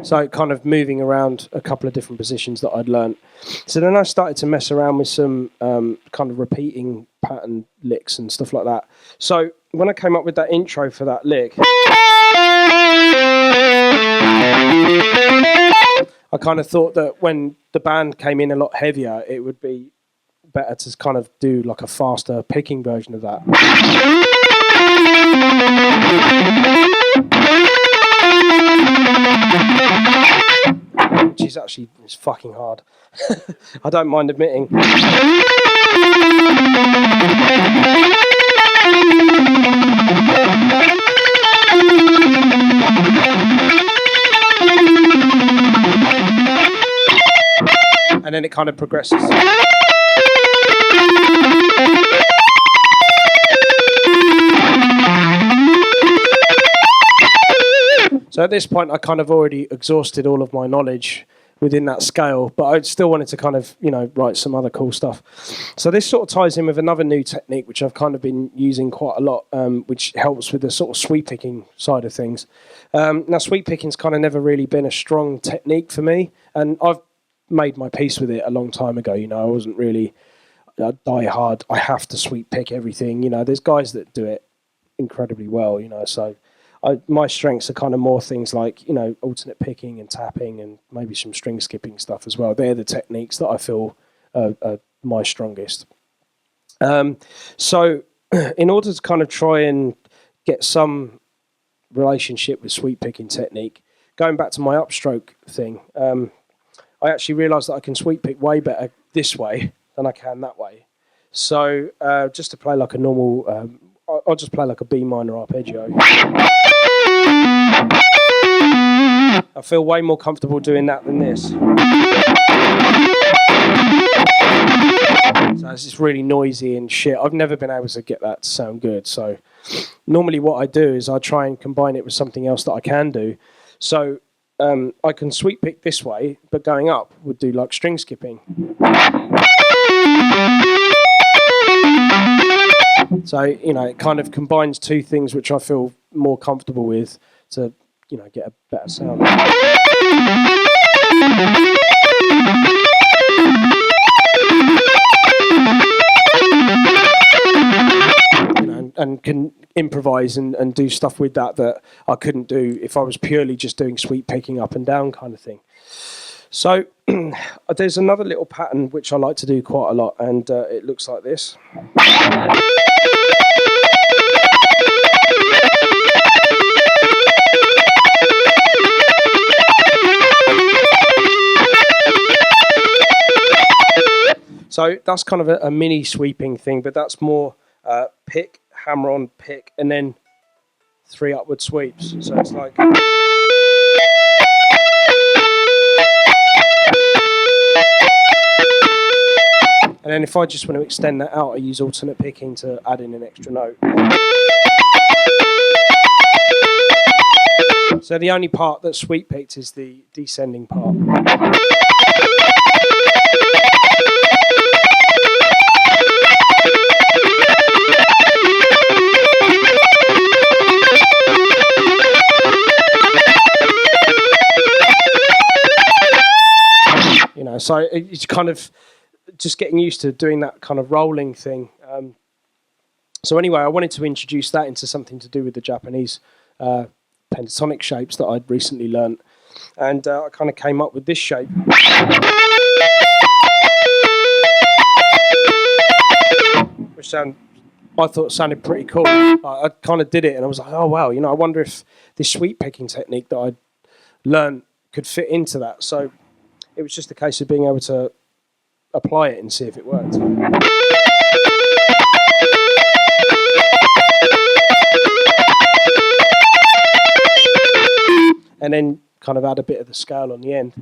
So kind of moving around a couple of different positions that I'd learnt. So then I started to mess around with some kind of repeating pattern licks and stuff like that. So when I came up with that intro for that lick, I kind of thought that when the band came in a lot heavier, it would be better to kind of do like a faster picking version of that. Which is actually, it's fucking hard. I don't mind admitting. And then it kind of progresses. So at this point, I kind of already exhausted all of my knowledge within that scale, but I still wanted to kind of, you know, write some other cool stuff. So this sort of ties in with another new technique, which I've kind of been using quite a lot, which helps with the sort of sweep picking side of things. Now, sweep picking's kind of never really been a strong technique for me, and I've made my peace with it a long time ago. You know, I wasn't really die hard. I have to sweep pick everything. You know, there's guys that do it incredibly well. You know, so. My strengths are kind of more things like, you know, alternate picking and tapping and maybe some string skipping stuff as well. They're the techniques that I feel are my strongest. So in order to kind of try and get some relationship with sweep picking technique, going back to my upstroke thing, I actually realised that I can sweep pick way better this way than I can that way. So just to play like a normal, I'll just play like a B minor arpeggio. I feel way more comfortable doing that than this. So it's just really noisy and shit. I've never been able to get that to sound good. So normally what I do is I try and combine it with something else that I can do. So I can sweep pick this way, but going up would do like string skipping. So, you know, it kind of combines two things which I feel more comfortable with to, you know, get a better sound. You know, and can improvise and do stuff with that I couldn't do if I was purely just doing sweep picking up and down kind of thing. So there's another little pattern which I like to do quite a lot, and it looks like this. So that's kind of a mini sweeping thing, but that's more pick, hammer on, pick, and then 3 upward sweeps. So it's like... And then if I just want to extend that out, I use alternate picking to add in an extra note. So the only part that's sweep picked is the descending part. You know, so it's kind of just getting used to doing that kind of rolling thing. So anyway, I wanted to introduce that into something to do with the Japanese pentatonic shapes that I'd recently learnt. And I kind of came up with this shape. Which I thought sounded pretty cool. I kind of did it and I was like, oh wow, you know, I wonder if this sweep picking technique that I'd learned could fit into that. So it was just a case of being able to apply it and see if it worked. And then kind of add a bit of the scale on the end.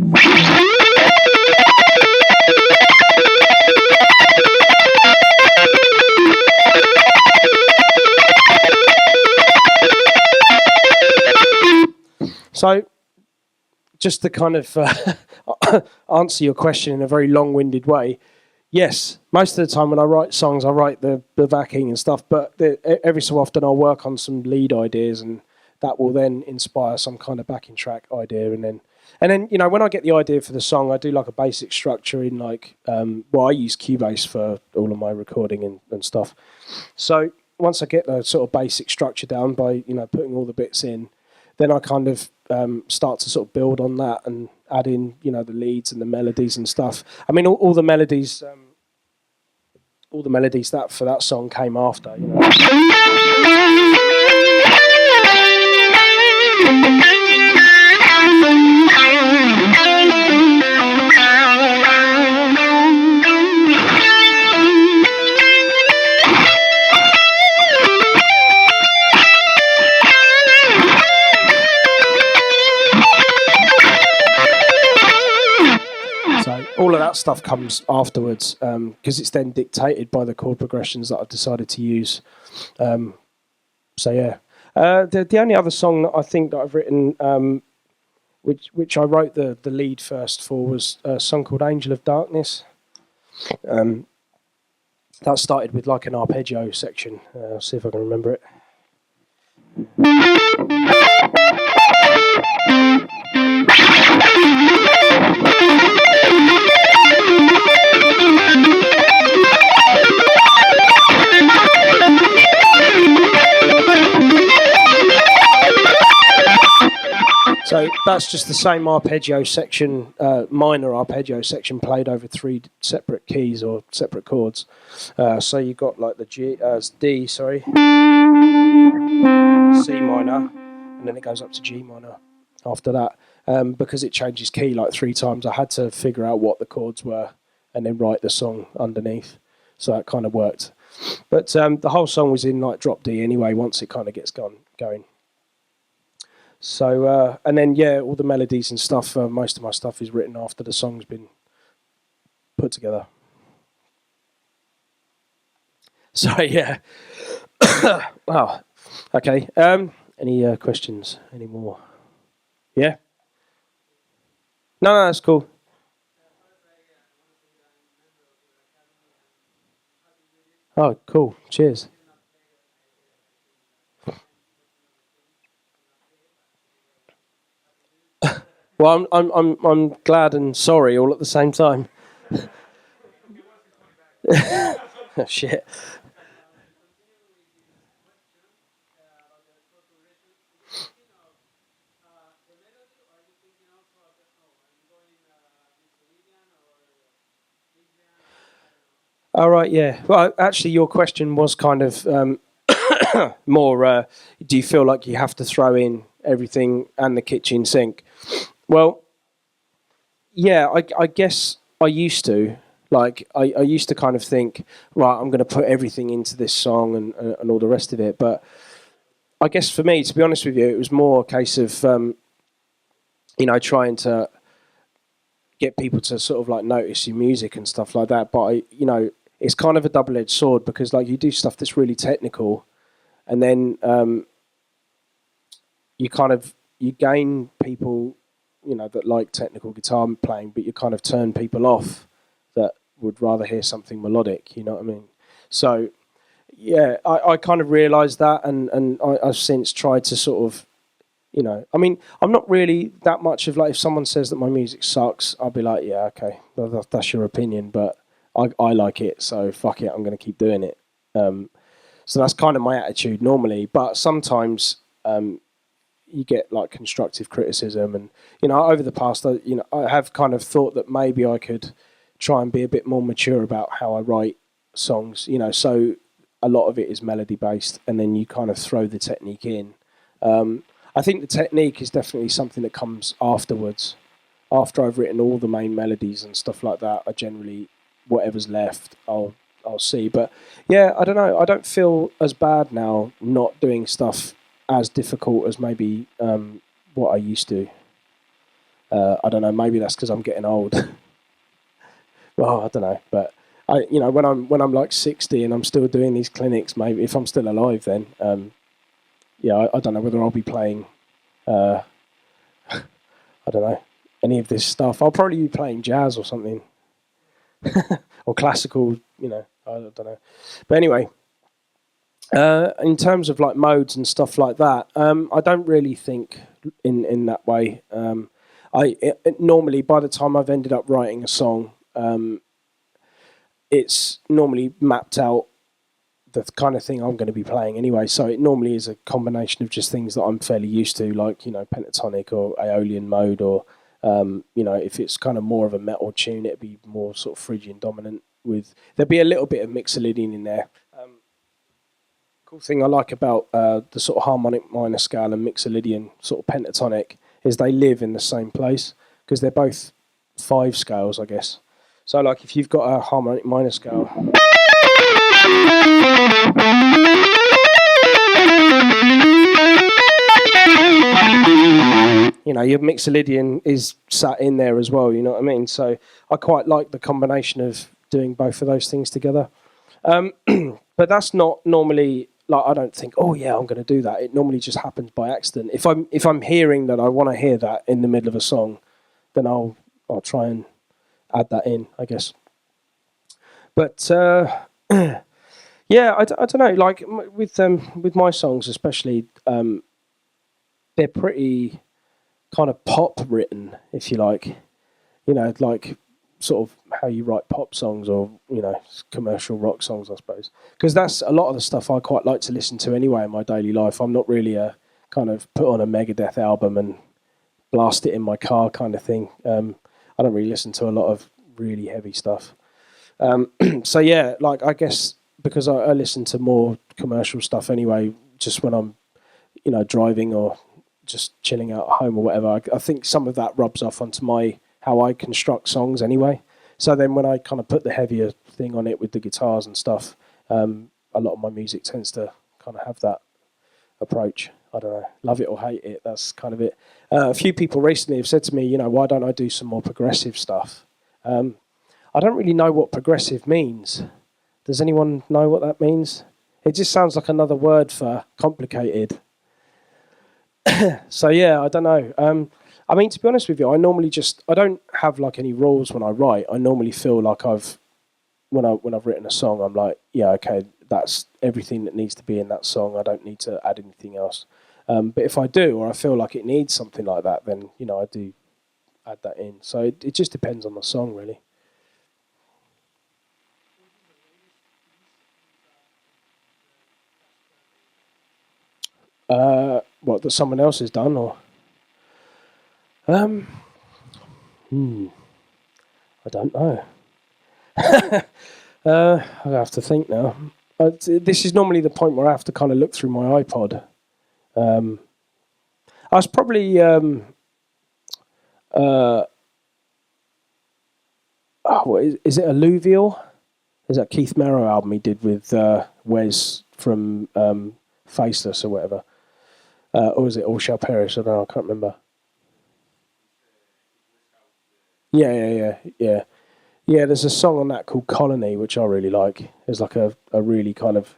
So just to kind of answer your question in a very long-winded way, yes, most of the time when I write songs, I write the backing and stuff, but every so often I'll work on some lead ideas, and that will then inspire some kind of backing track idea. And then you know, when I get the idea for the song, I do like a basic structure in like, well, I use Cubase for all of my recording and stuff. So once I get the sort of basic structure down by, you know, putting all the bits in, then I kind of start to sort of build on that and add in, you know, the leads and the melodies and stuff. I mean, all the melodies that for that song came after, you know. All of that stuff comes afterwards because it's then dictated by the chord progressions that I've decided to use. So yeah, the only other song that I think that I've written, which I wrote the lead first for, was a song called Angel of Darkness. That started with like an arpeggio section. I'll see if I can remember it. So that's just the same arpeggio section, minor arpeggio section played over three separate keys or separate chords. So you've got like the D, sorry, C minor, and then it goes up to G minor after that. Because it changes key like 3 times, I had to figure out what the chords were and then write the song underneath. So that kind of worked. But the whole song was in like drop D anyway, once it kind of gets going. So, and then, yeah, all the melodies and stuff, most of my stuff is written after the song's been put together. Sorry, yeah. Wow. Okay. Any questions? Any more? Yeah? No, that's cool. Oh, cool. Cheers. Well, I'm glad and sorry all at the same time. Oh, shit. All right, yeah. Well, actually, your question was kind of more, do you feel like you have to throw in everything and the kitchen sink? Well, yeah, I guess I used to. Like, I used to kind of think, right, I'm going to put everything into this song and all the rest of it. But I guess for me, to be honest with you, it was more a case of, trying to get people to sort of like notice your music and stuff like that. But, it's kind of a double-edged sword because, like, you do stuff that's really technical and then you gain people, that like technical guitar playing, but you kind of turn people off that would rather hear something melodic. You know what I mean? So yeah, I kind of realised that, and I've since tried to sort of, I mean, I'm not really that much of like, if someone says that my music sucks, I'll be like, yeah, okay, well, that's your opinion, but I like it, so fuck it, I'm going to keep doing it. So that's kind of my attitude normally, but sometimes you get like constructive criticism, and over the past, I have kind of thought that maybe I could try and be a bit more mature about how I write songs. So a lot of it is melody based, and then you kind of throw the technique in. I think the technique is definitely something that comes afterwards. After I've written all the main melodies and stuff like that, I generally, whatever's left, I'll see. But yeah, I don't know. I don't feel as bad now not doing stuff as difficult as maybe what I used to. I don't know. Maybe that's because I'm getting old. Well, I don't know. But when I'm like 60 and I'm still doing these clinics, maybe if I'm still alive, then yeah, I don't know whether I'll be playing. I don't know, any of this stuff. I'll probably be playing jazz or something, or classical. I don't know. But anyway. In terms of like modes and stuff like that, I don't really think in that way. Normally, by the time I've ended up writing a song, it's normally mapped out the kind of thing I'm going to be playing anyway. So it normally is a combination of just things that I'm fairly used to, like pentatonic or Aeolian mode, or if it's kind of more of a metal tune, it'd be more sort of Phrygian dominant. There'd be a little bit of Mixolydian in there. Cool thing I like about the sort of harmonic minor scale and Mixolydian sort of pentatonic is they live in the same place because they're both 5 scales, I guess. So like if you've got a harmonic minor scale, your Mixolydian is sat in there as well, you know what I mean? So I quite like the combination of doing both of those things together. But that's not normally, like, I don't think, oh yeah, I'm going to do that. It normally just happens by accident. If I'm hearing that I want to hear that in the middle of a song, then I'll try and add that in, I guess. But yeah, I don't know. Like with my songs, especially, they're pretty kind of pop written, if you like. Like sort of how you write pop songs or commercial rock songs, I suppose, because that's a lot of the stuff I quite like to listen to anyway in my daily life. I'm not really a kind of put on a Megadeth album and blast it in my car kind of thing. I don't really listen to a lot of really heavy stuff. So yeah, like I guess because I listen to more commercial stuff anyway, just when I'm, driving or just chilling out at home or whatever. I think some of that rubs off onto how I construct songs anyway. So then when I kind of put the heavier thing on it with the guitars and stuff, a lot of my music tends to kind of have that approach. I don't know, love it or hate it. That's kind of it. A few people recently have said to me, why don't I do some more progressive stuff? I don't really know what progressive means. Does anyone know what that means? It just sounds like another word for complicated. So yeah, I don't know. I mean, to be honest with you, I don't have like any rules when I write. I normally feel like when I've written a song, I'm like, yeah, okay, that's everything that needs to be in that song. I don't need to add anything else. But if I do, or I feel like it needs something like that, then I do add that in. So it just depends on the song, really. What that someone else has done, or um, I don't know. I have to think now. This is normally the point where I have to kind of look through my iPod. I was probably what is it? Alluvial? Is that Keith Merrow album he did with Wes from Faceless or whatever? Or is it All Shall Perish? I don't know. I can't remember. Yeah. Yeah, there's a song on that called Colony, which I really like. It's like a really kind of...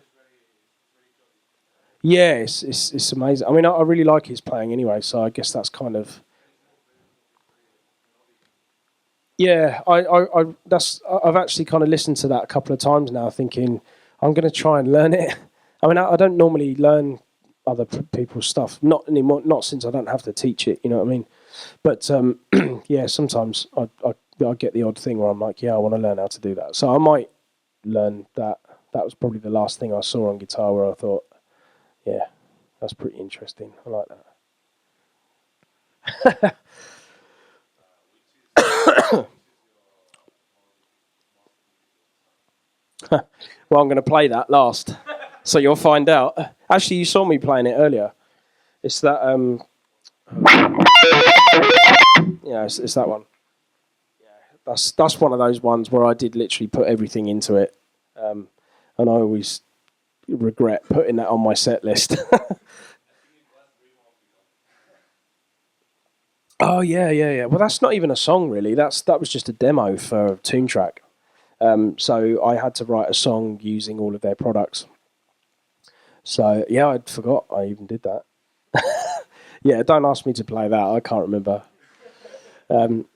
Yeah, it's amazing. I mean, I really like his playing anyway, so I guess that's kind of... Yeah, I've actually kind of listened to that a couple of times now, thinking I'm going to try and learn it. I mean, I don't normally learn other people's stuff, not anymore, not since I don't have to teach it. You know what I mean? But yeah, sometimes I get the odd thing where I'm like, yeah, I want to learn how to do that. So I might learn that. That was probably the last thing I saw on guitar where I thought, yeah, that's pretty interesting. I like that. Well, I'm going to play that last, so you'll find out. Actually, you saw me playing it earlier. It's that, yeah, it's that one. That's one of those ones where I did literally put everything into it, and I always regret putting that on my set list. Oh yeah. Well, that's not even a song really. That was just a demo for Tune Track. So I had to write a song using all of their products. So yeah, I forgot I even did that. Yeah, don't ask me to play that. I can't remember.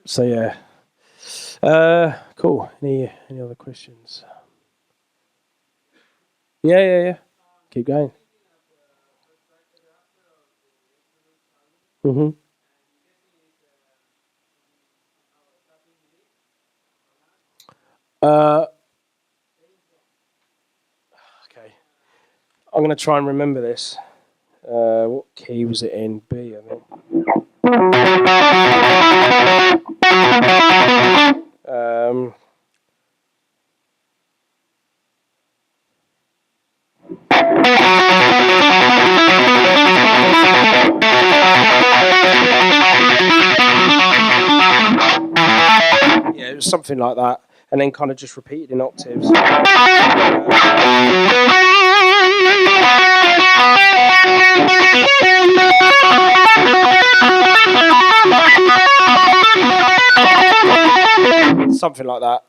So yeah. Cool. Any other questions? Yeah. Keep going. Mhm. Uh, okay. I'm gonna try and remember this. What key was it in? B, I think. Um, yeah, it was something like that, and then kind of just repeated in octaves. Something like that.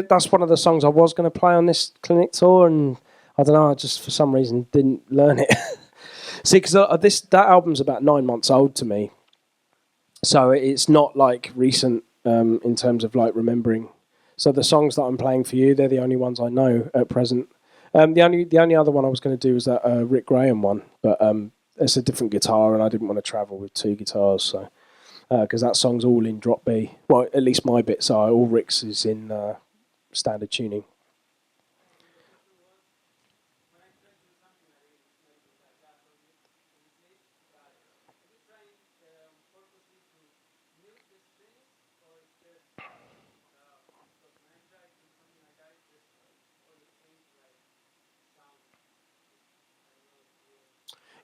That's one of the songs I was going to play on this clinic tour, and I don't know. I just for some reason didn't learn it. See, because that album's about 9 months old to me, so it's not like recent in terms of like remembering. So the songs that I'm playing for you, they're the only ones I know at present. The only other one I was going to do was that Rick Graham one, but it's a different guitar, and I didn't want to travel with two guitars, so because that song's all in drop B. Well, at least my bits are. All Rick's is in standard tuning.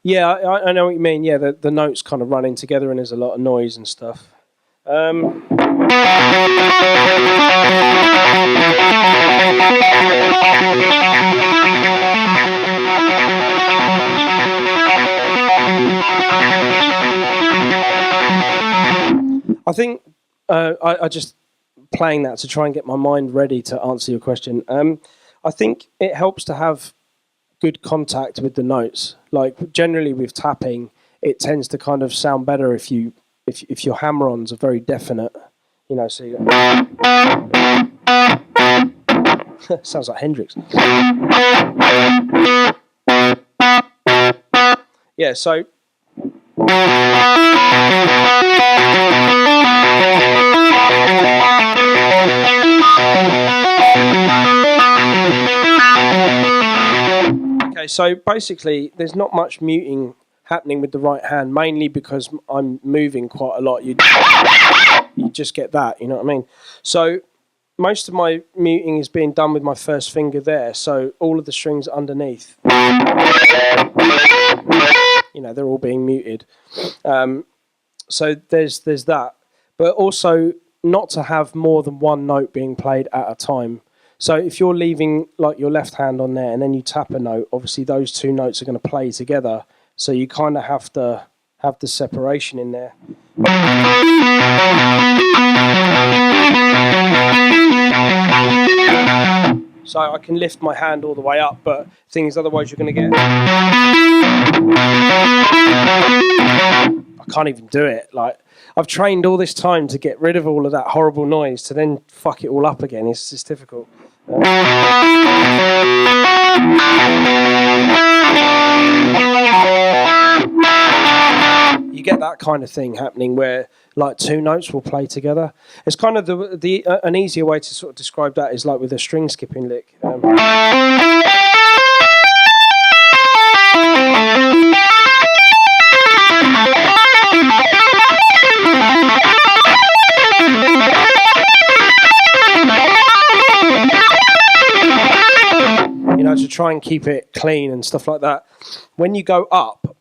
Yeah, I know what you mean. Yeah, the notes kind of running together and there's a lot of noise and stuff. I think I just playing that to try and get my mind ready to answer your question. I think it helps to have good contact with the notes. Like generally with tapping, it tends to kind of sound better if your hammer-ons are very definite. You know, so you sounds like Hendrix. Yeah, so okay, so basically there's not much muting happening with the right hand, mainly because I'm moving quite a lot. You just get that, you know what I mean? So most of my muting is being done with my first finger there, so all of the strings underneath, you know, they're all being muted. So there's that, but also not to have more than one note being played at a time. So if you're leaving like your left hand on there and then you tap a note, obviously those two notes are going to play together. So you kind of have to have the separation in there. So I can lift my hand all the way up, but thing is, otherwise you're going to get... I can't even do it. Like, I've trained all this time to get rid of all of that horrible noise to then fuck it all up again. It's just difficult. You get that kind of thing happening where like two notes will play together. It's kind of an easier way to sort of describe that is like with a string skipping lick. You know, to try and keep it clean and stuff like that. When you go up,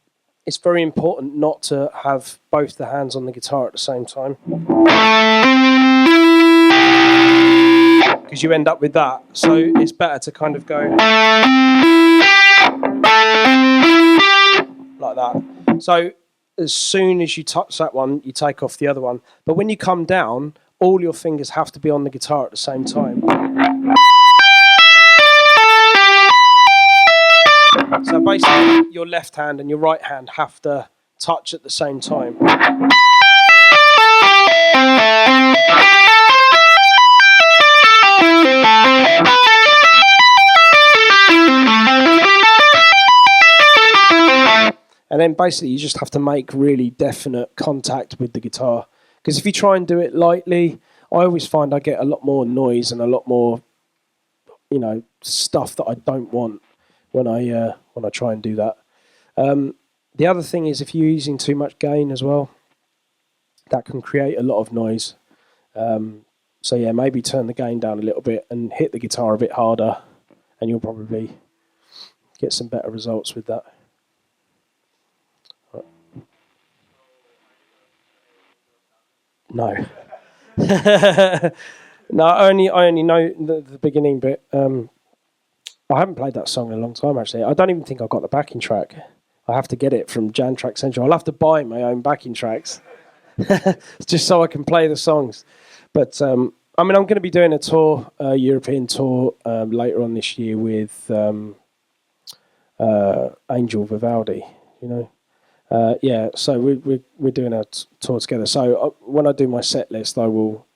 it's very important not to have both the hands on the guitar at the same time, because you end up with that. So it's better to kind of go like that. So as soon as you touch that one, you take off the other one. But when you come down, all your fingers have to be on the guitar at the same time. So basically, your left hand and your right hand have to touch at the same time. And then basically you just have to make really definite contact with the guitar. Because if you try and do it lightly, I always find I get a lot more noise and a lot more, you know, stuff that I don't want when I try and do that. The other thing is if you're using too much gain as well, that can create a lot of noise. So yeah, maybe turn the gain down a little bit and hit the guitar a bit harder, and you'll probably get some better results with that. No. No, I only know the beginning bit. I haven't played that song in a long time, actually. I don't even think I've got the backing track. I have to get it from Jan Track Central. I'll have to buy my own backing tracks just so I can play the songs. But, I mean, I'm going to be doing a tour, a European tour, later on this year with Angel Vivaldi, you know. Yeah, so we're doing a tour together. So when I do my set list, I will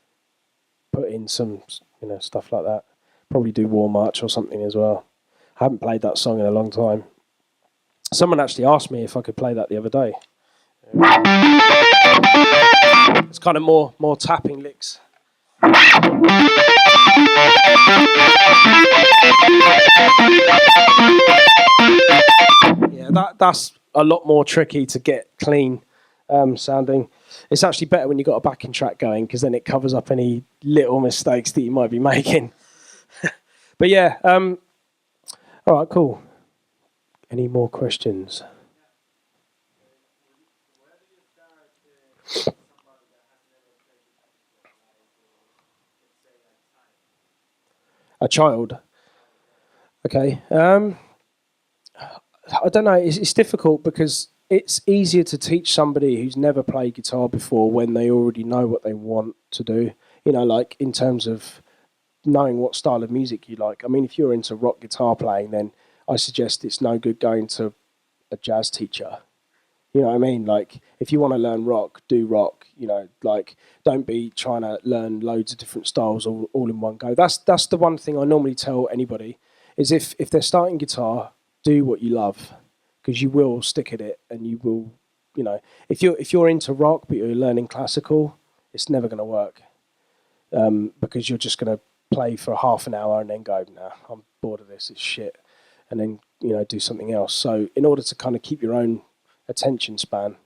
put in some, you know, stuff like that. Probably do War March or something as well. I haven't played that song in a long time. Someone actually asked me if I could play that the other day. It's kind of more tapping licks. Yeah, that's a lot more tricky to get clean sounding. It's actually better when you've got a backing track going, because then it covers up any little mistakes that you might be making. But yeah, all right, cool. Any more questions? A child. Okay. I don't know. It's difficult because it's easier to teach somebody who's never played guitar before when they already know what they want to do. You know, like in terms of knowing what style of music you like. I mean, if you're into rock guitar playing, then I suggest it's no good going to a jazz teacher. You know what I mean? Like, if you want to learn rock, do rock. You know, like, don't be trying to learn loads of different styles all in one go. That's the one thing I normally tell anybody is if they're starting guitar, do what you love, because you will stick at it, and you will, you know, if you're into rock but you're learning classical, it's never going to work, because you're just going to play for half an hour and then go, nah, I'm bored of this, it's shit, and then do something else. So in order to kind of keep your own attention span,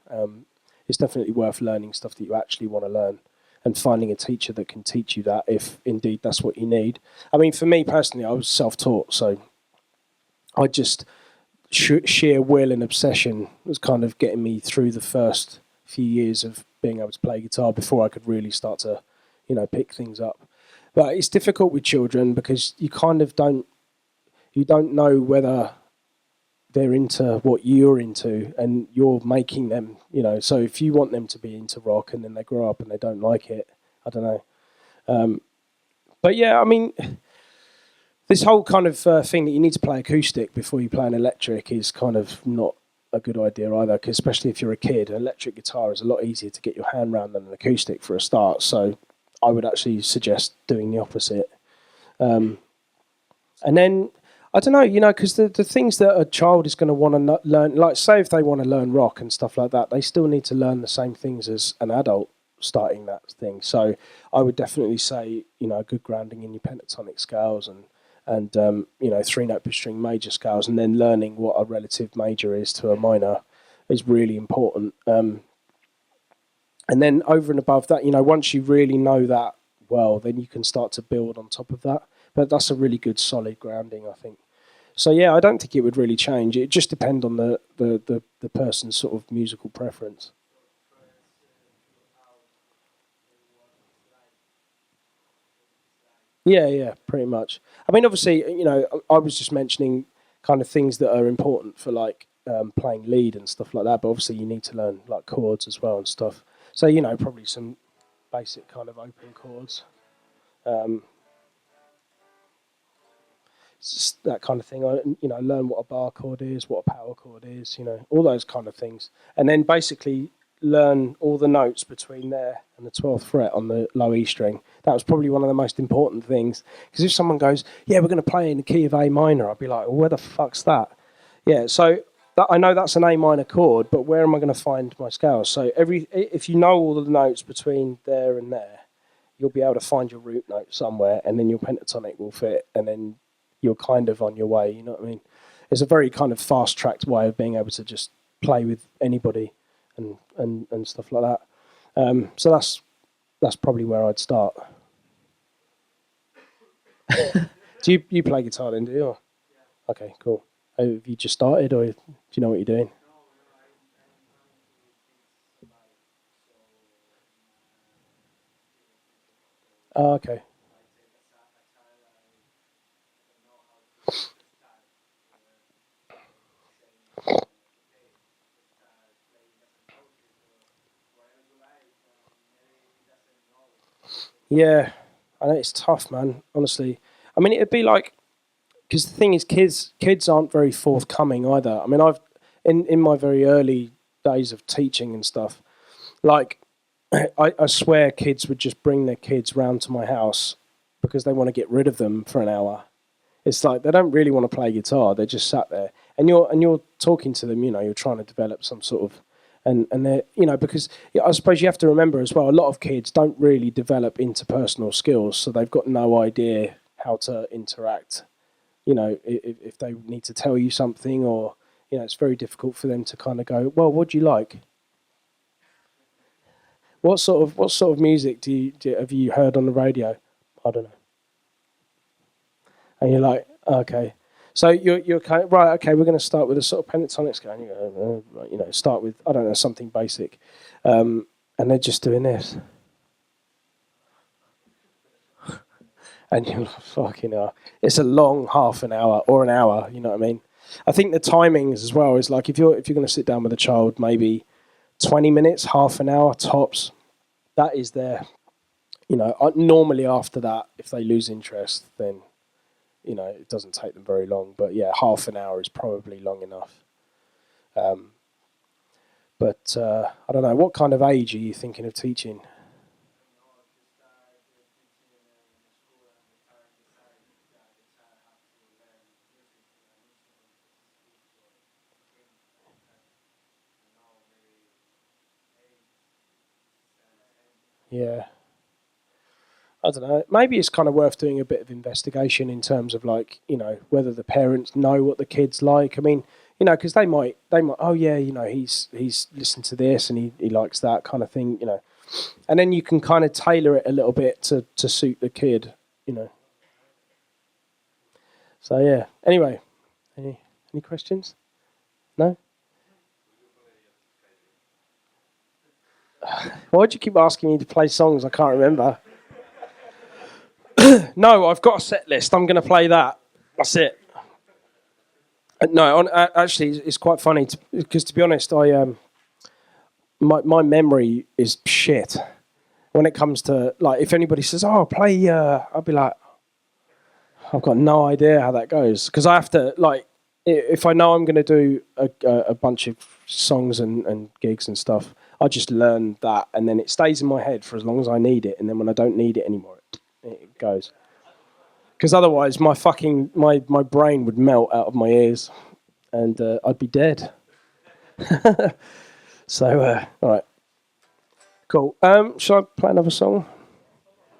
it's definitely worth learning stuff that you actually want to learn and finding a teacher that can teach you that if indeed that's what you need. I mean, for me personally, I was self-taught, so I just sheer will and obsession was kind of getting me through the first few years of being able to play guitar before I could really start to, pick things up. But it's difficult with children because you kind of don't know whether they're into what you're into, and you're making them, so if you want them to be into rock and then they grow up and they don't like it, I don't know. But yeah, I mean, this whole kind of thing that you need to play acoustic before you play an electric is kind of not a good idea either, because especially if you're a kid, an electric guitar is a lot easier to get your hand around than an acoustic for a start. So I would actually suggest doing the opposite. And then, I don't know, because the things that a child is going to want to learn, like say if they want to learn rock and stuff like that, they still need to learn the same things as an adult starting that thing. So I would definitely say, a good grounding in your pentatonic scales and 3-note per string major scales, and then learning what a relative major is to a minor is really important. And then over and above that, once you really know that well, then you can start to build on top of that. But that's a really good solid grounding, I think. So yeah, I don't think it would really change. It just depends on the person's sort of musical preference. Yeah, yeah, pretty much. I mean, obviously, I was just mentioning kind of things that are important for like playing lead and stuff like that. But obviously, you need to learn like chords as well and stuff. So probably some basic kind of open chords, um, just that kind of thing. Learn what a bar chord is, what a power chord is, all those kind of things, and then basically learn all the notes between there and the 12th fret on the low E string. That was probably one of the most important things, because if someone goes, yeah, we're going to play in the key of A minor, I'd be like, well, where the fuck's that? Yeah, so I know that's an A minor chord, but where am I going to find my scales? So if you know all the notes between there and there, you'll be able to find your root note somewhere, and then your pentatonic will fit, and then you're kind of on your way, you know what I mean? It's a very kind of fast-tracked way of being able to just play with anybody and stuff like that. So that's probably where I'd start. Do you play guitar then, do you? Or? Okay, cool. Have you just started, or do you know what you're doing? Oh, okay. Yeah, I know it's tough, man. Honestly, I mean, it'd be like, because the thing is, kids aren't very forthcoming either. I mean, I've in my very early days of teaching and stuff, like I swear kids would just bring their kids round to my house because they want to get rid of them for an hour. It's like they don't really want to play guitar. They're just sat there, and you're talking to them. You're trying to develop some sort of, and they're because I suppose you have to remember as well. A lot of kids don't really develop interpersonal skills, so they've got no idea how to interact. If they need to tell you something, or it's very difficult for them to kind of go, well, what do you like? What sort of music have you heard on the radio? I don't know. And you're like, okay. So you're kind of, right. Okay, we're going to start with a sort of pentatonic scale. And you go, right, start with, I don't know, something basic. and they're just doing this. And you're like, fucking hell. It's a long half an hour or an hour, you know what I mean? I think the timings as well is like if you're going to sit down with a child, maybe 20 minutes, half an hour tops. That is their, normally after that, if they lose interest, then, it doesn't take them very long. But yeah, half an hour is probably long enough. But I don't know, what kind of age are you thinking of teaching? Yeah. I don't know. Maybe it's kind of worth doing a bit of investigation in terms of like, whether the parents know what the kids like. I mean, because they might, oh yeah, he's listened to this and he likes that kind of thing, and then you can kind of tailor it a little bit to suit the kid, So yeah. Anyway, any questions? No? Why'd you keep asking me to play songs? I can't remember. No, I've got a set list. I'm going to play that. That's it. No, actually, it's quite funny because to be honest, my memory is shit when it comes to like if anybody says, "Oh, play," I'll be like, I've got no idea how that goes because I have to like if I know I'm going to do a bunch of songs and gigs and stuff, I just learn that and then it stays in my head for as long as I need it, and then when I don't need it anymore, it goes. Because otherwise, my brain would melt out of my ears, and I'd be dead. So, all right, cool. Shall I play another song?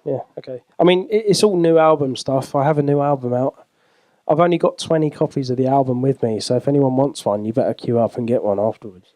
Yeah, okay. I mean, it's all new album stuff. I have a new album out. I've only got 20 copies of the album with me, so if anyone wants one, you better queue up and get one afterwards.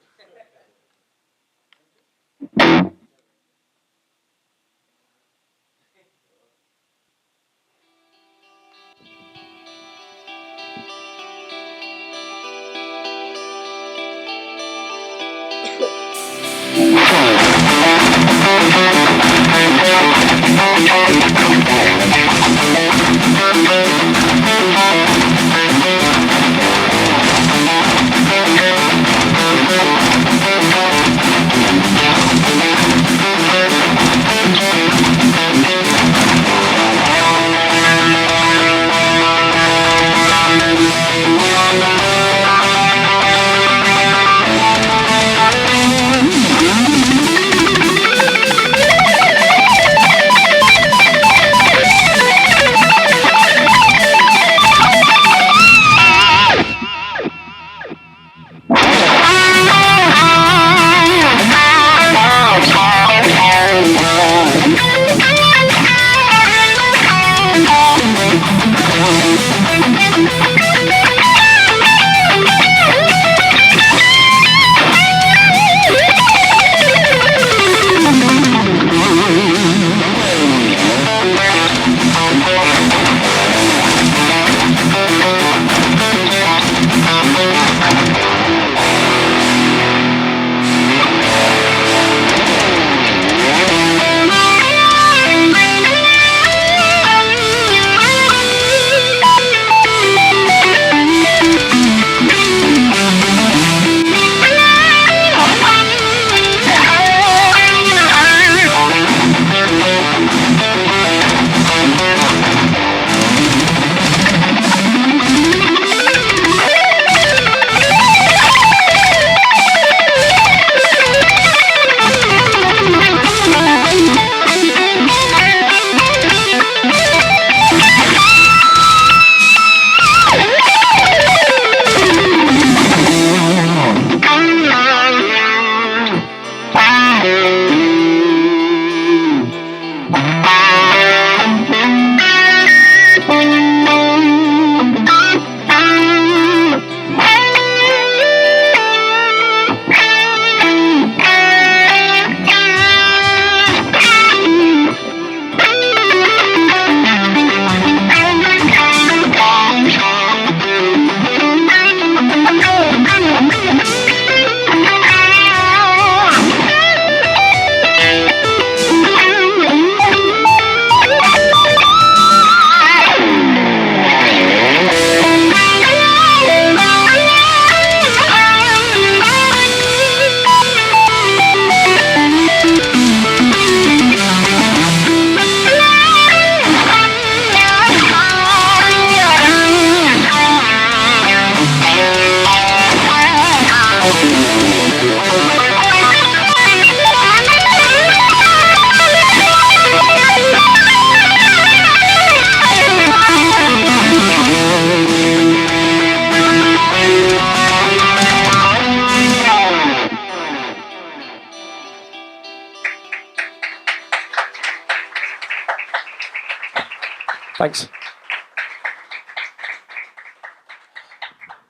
Thanks.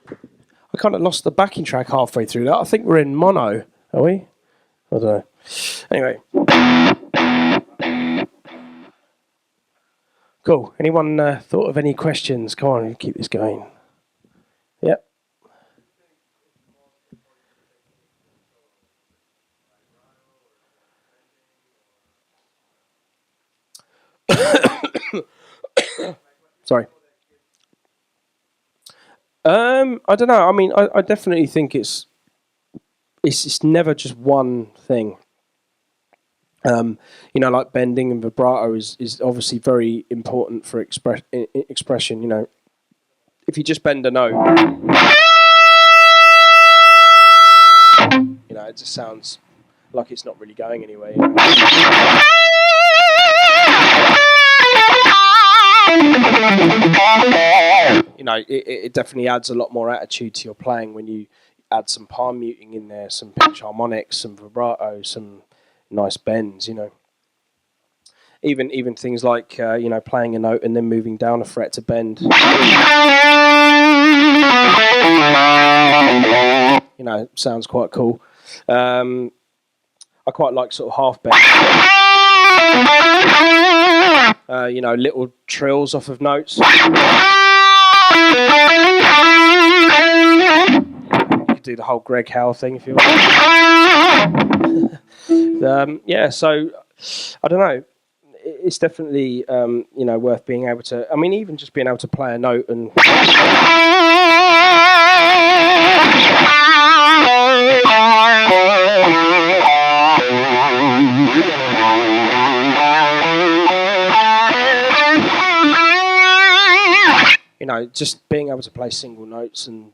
I kind of lost the backing track halfway through that. I think we're in mono, are we? I don't know. Anyway. Cool. Anyone thought of any questions? Come on, keep this going. Yep. Sorry. I don't know. I mean, I definitely think it's never just one thing. You know, like bending and vibrato is obviously very important for expression. You know, if you just bend a note, you know, it just sounds like it's not really going anywhere. You know? You know, it definitely adds a lot more attitude to your playing when you add some palm muting in there, some pitch harmonics, some vibrato, some nice bends. You know, even things like you know, playing a note and then moving down a fret to bend. You know, sounds quite cool. I quite like sort of half bend. You know, little trills off of notes. You could do the whole Greg Howe thing if you want. Yeah, so I don't know. It's definitely you know, worth being able to. I mean, even just being able to play a note and. You know, just being able to play single notes and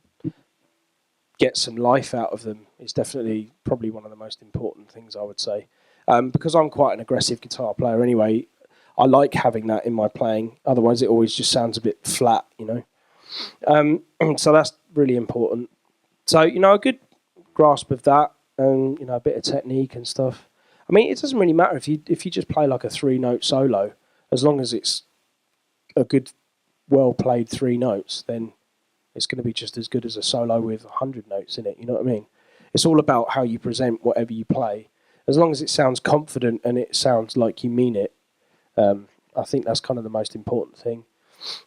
get some life out of them is definitely probably one of the most important things, I would say. Because I'm quite an aggressive guitar player anyway, I like having that in my playing. Otherwise, it always just sounds a bit flat, you know. So that's really important. So, you know, a good grasp of that and, you know, a bit of technique and stuff. I mean, it doesn't really matter if you just play like a 3-note solo, as long as it's a good, well-played 3 notes, then it's going to be just as good as a solo with 100 notes in it, you know what I mean? It's all about how you present whatever you play. As long as it sounds confident and it sounds like you mean it, I think that's kind of the most important thing.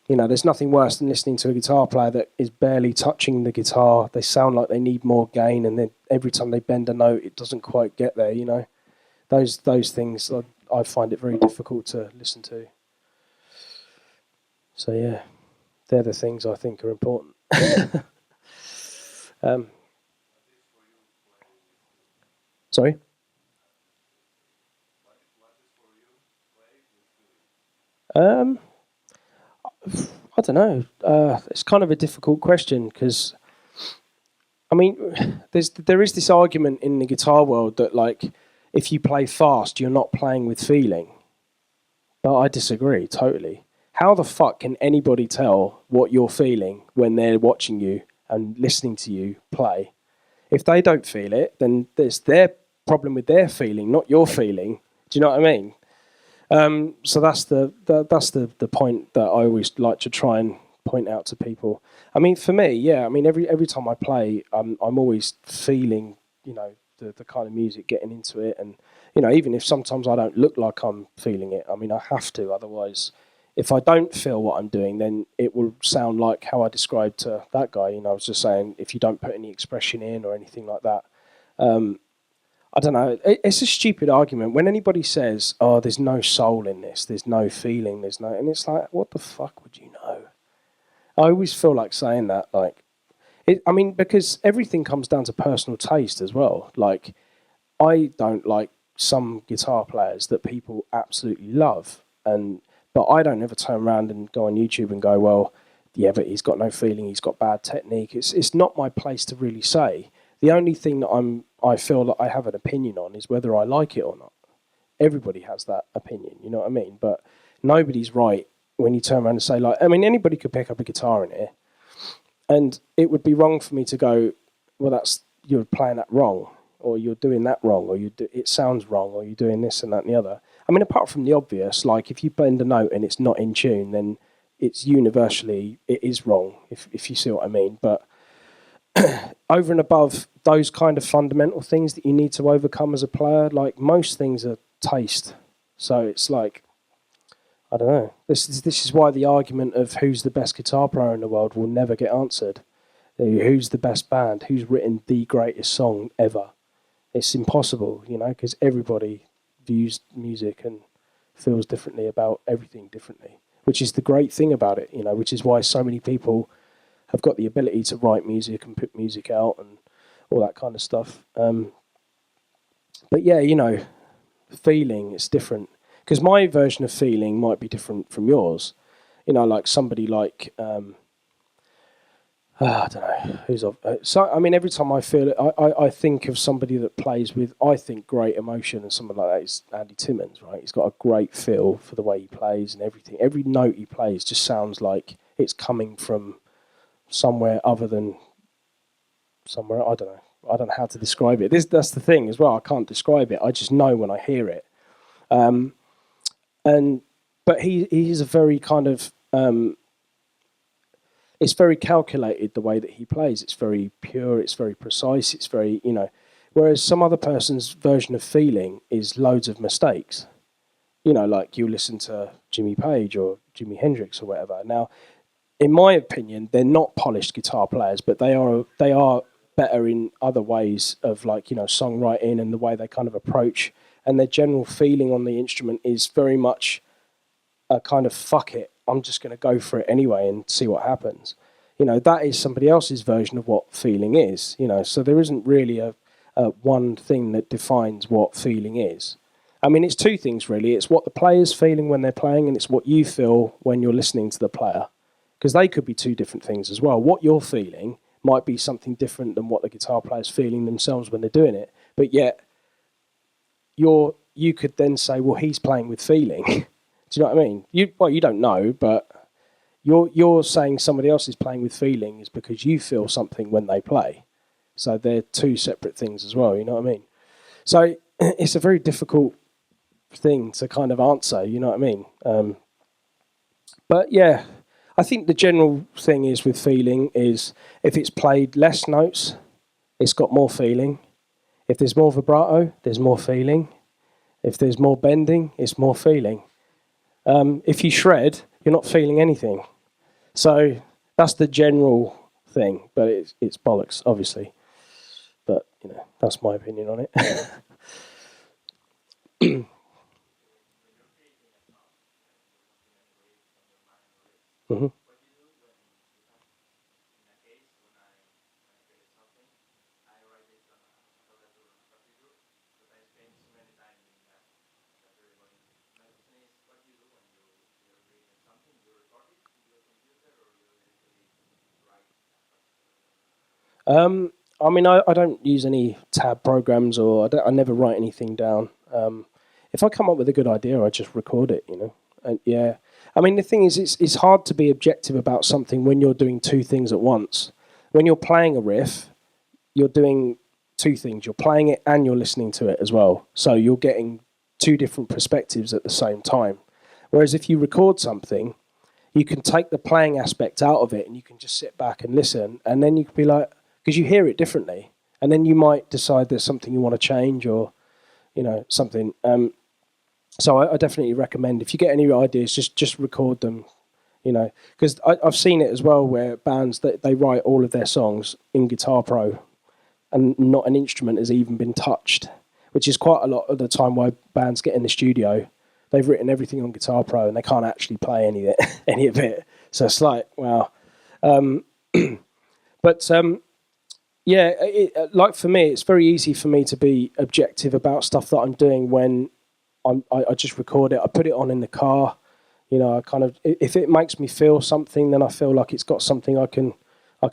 You know, there's nothing worse than listening to a guitar player that is barely touching the guitar. They sound like they need more gain, and then every time they bend a note, it doesn't quite get there, you know? Those things, I find it very difficult to listen to. So, yeah, they're the things I think are important. Sorry? I don't know. It's kind of a difficult question because, I mean, there is this argument in the guitar world that, like, if you play fast, you're not playing with feeling. But I disagree totally. How the fuck can anybody tell what you're feeling when they're watching you and listening to you play? If they don't feel it, then it's their problem with their feeling, not your feeling. Do you know what I mean? So that's the point that I always like to try and point out to people. I mean, for me, yeah. I mean, every time I play, I'm always feeling, you know, the kind of music, getting into it, and you know, even if sometimes I don't look like I'm feeling it, I mean, I have to. Otherwise, if I don't feel what I'm doing, then it will sound like how I described to that guy. You know, I was just saying, if you don't put any expression in or anything like that. I don't know. It's a stupid argument. When anybody says, "Oh, there's no soul in this, there's no feeling, there's no," and it's like, what the fuck would you know? I always feel like saying that, like, I mean, because everything comes down to personal taste as well. Like, I don't like some guitar players that people absolutely love, but I don't ever turn around and go on YouTube and go, well, yeah, but he's got no feeling, he's got bad technique. It's not my place to really say. The only thing that I feel that I have an opinion on is whether I like it or not. Everybody has that opinion, you know what I mean? But nobody's right when you turn around and say, like, I mean, anybody could pick up a guitar in here, and it would be wrong for me to go, well, you're playing that wrong. or you're doing that wrong, or it sounds wrong, or you're doing this and that and the other. I mean, apart from the obvious, like if you bend a note and it's not in tune, then it's universally, it is wrong, if you see what I mean. But over and above those kind of fundamental things that you need to overcome as a player, like most things are taste. So it's like, I don't know. This is why the argument of who's the best guitar player in the world will never get answered. Who's the best band? Who's written the greatest song ever? It's impossible, you know, because everybody views music and feels differently about everything differently, which is the great thing about it, you know, which is why so many people have got the ability to write music and put music out and all that kind of stuff. But yeah, you know, feeling, it's different. Because my version of feeling might be different from yours. You know, like somebody like, I don't know, who's of. So, I mean, every time I feel it, I think of somebody that plays with, I think, great emotion, and someone like that is Andy Timmons, right? He's got a great feel for the way he plays and everything. Every note he plays just sounds like it's coming from somewhere other than somewhere, I don't know. I don't know how to describe it. That's the thing as well. I can't describe it. I just know when I hear it. But he's a very kind of, it's very calculated the way that he plays. It's very pure, it's very precise, it's very, you know, whereas some other person's version of feeling is loads of mistakes. You know, like you listen to Jimmy Page or Jimi Hendrix or whatever. Now, in my opinion, they're not polished guitar players, but they are better in other ways of, like, you know, songwriting and the way they kind of approach, and their general feeling on the instrument is very much a kind of fuck it, I'm just going to go for it anyway and see what happens. You know, that is somebody else's version of what feeling is, you know, so there isn't really a one thing that defines what feeling is. I mean, it's two things really. It's what the player's feeling when they're playing, and it's what you feel when you're listening to the player, because they could be two different things as well. What you're feeling might be something different than what the guitar player's feeling themselves when they're doing it, but yet you could then say, well, he's playing with feeling. Do you know what I mean? You don't know, but you're saying somebody else is playing with feeling is because you feel something when they play. So they're two separate things as well, you know what I mean? So it's a very difficult thing to kind of answer, you know what I mean? But yeah, I think the general thing is with feeling is if it's played less notes, it's got more feeling. If there's more vibrato, there's more feeling. If there's more bending, it's more feeling. If you shred, you're not feeling anything. So that's the general thing, but it's bollocks, obviously. But, you know, that's my opinion on it. Mm-hmm. I mean, I don't use any tab programs, or I never write anything down. If I come up with a good idea, I just record it, you know. And yeah, I mean, the thing is, it's hard to be objective about something when you're doing two things at once. When you're playing a riff, you're doing two things. You're playing it and you're listening to it as well. So you're getting two different perspectives at the same time. Whereas if you record something, you can take the playing aspect out of it and you can just sit back and listen, and then you can be like, because you hear it differently, and then you might decide there's something you want to change, or, you know, something. So I definitely recommend, if you get any ideas, just record them, you know, because I've seen it as well where bands, they write all of their songs in Guitar Pro and not an instrument has even been touched, which is quite a lot of the time why bands get in the studio. They've written everything on Guitar Pro and they can't actually play any of it. Any of it. So it's like, wow. But yeah, like for me, it's very easy for me to be objective about stuff that I'm doing when I just record it. I put it on in the car. You know, I kind of, if it makes me feel something, then I feel like it's got something I can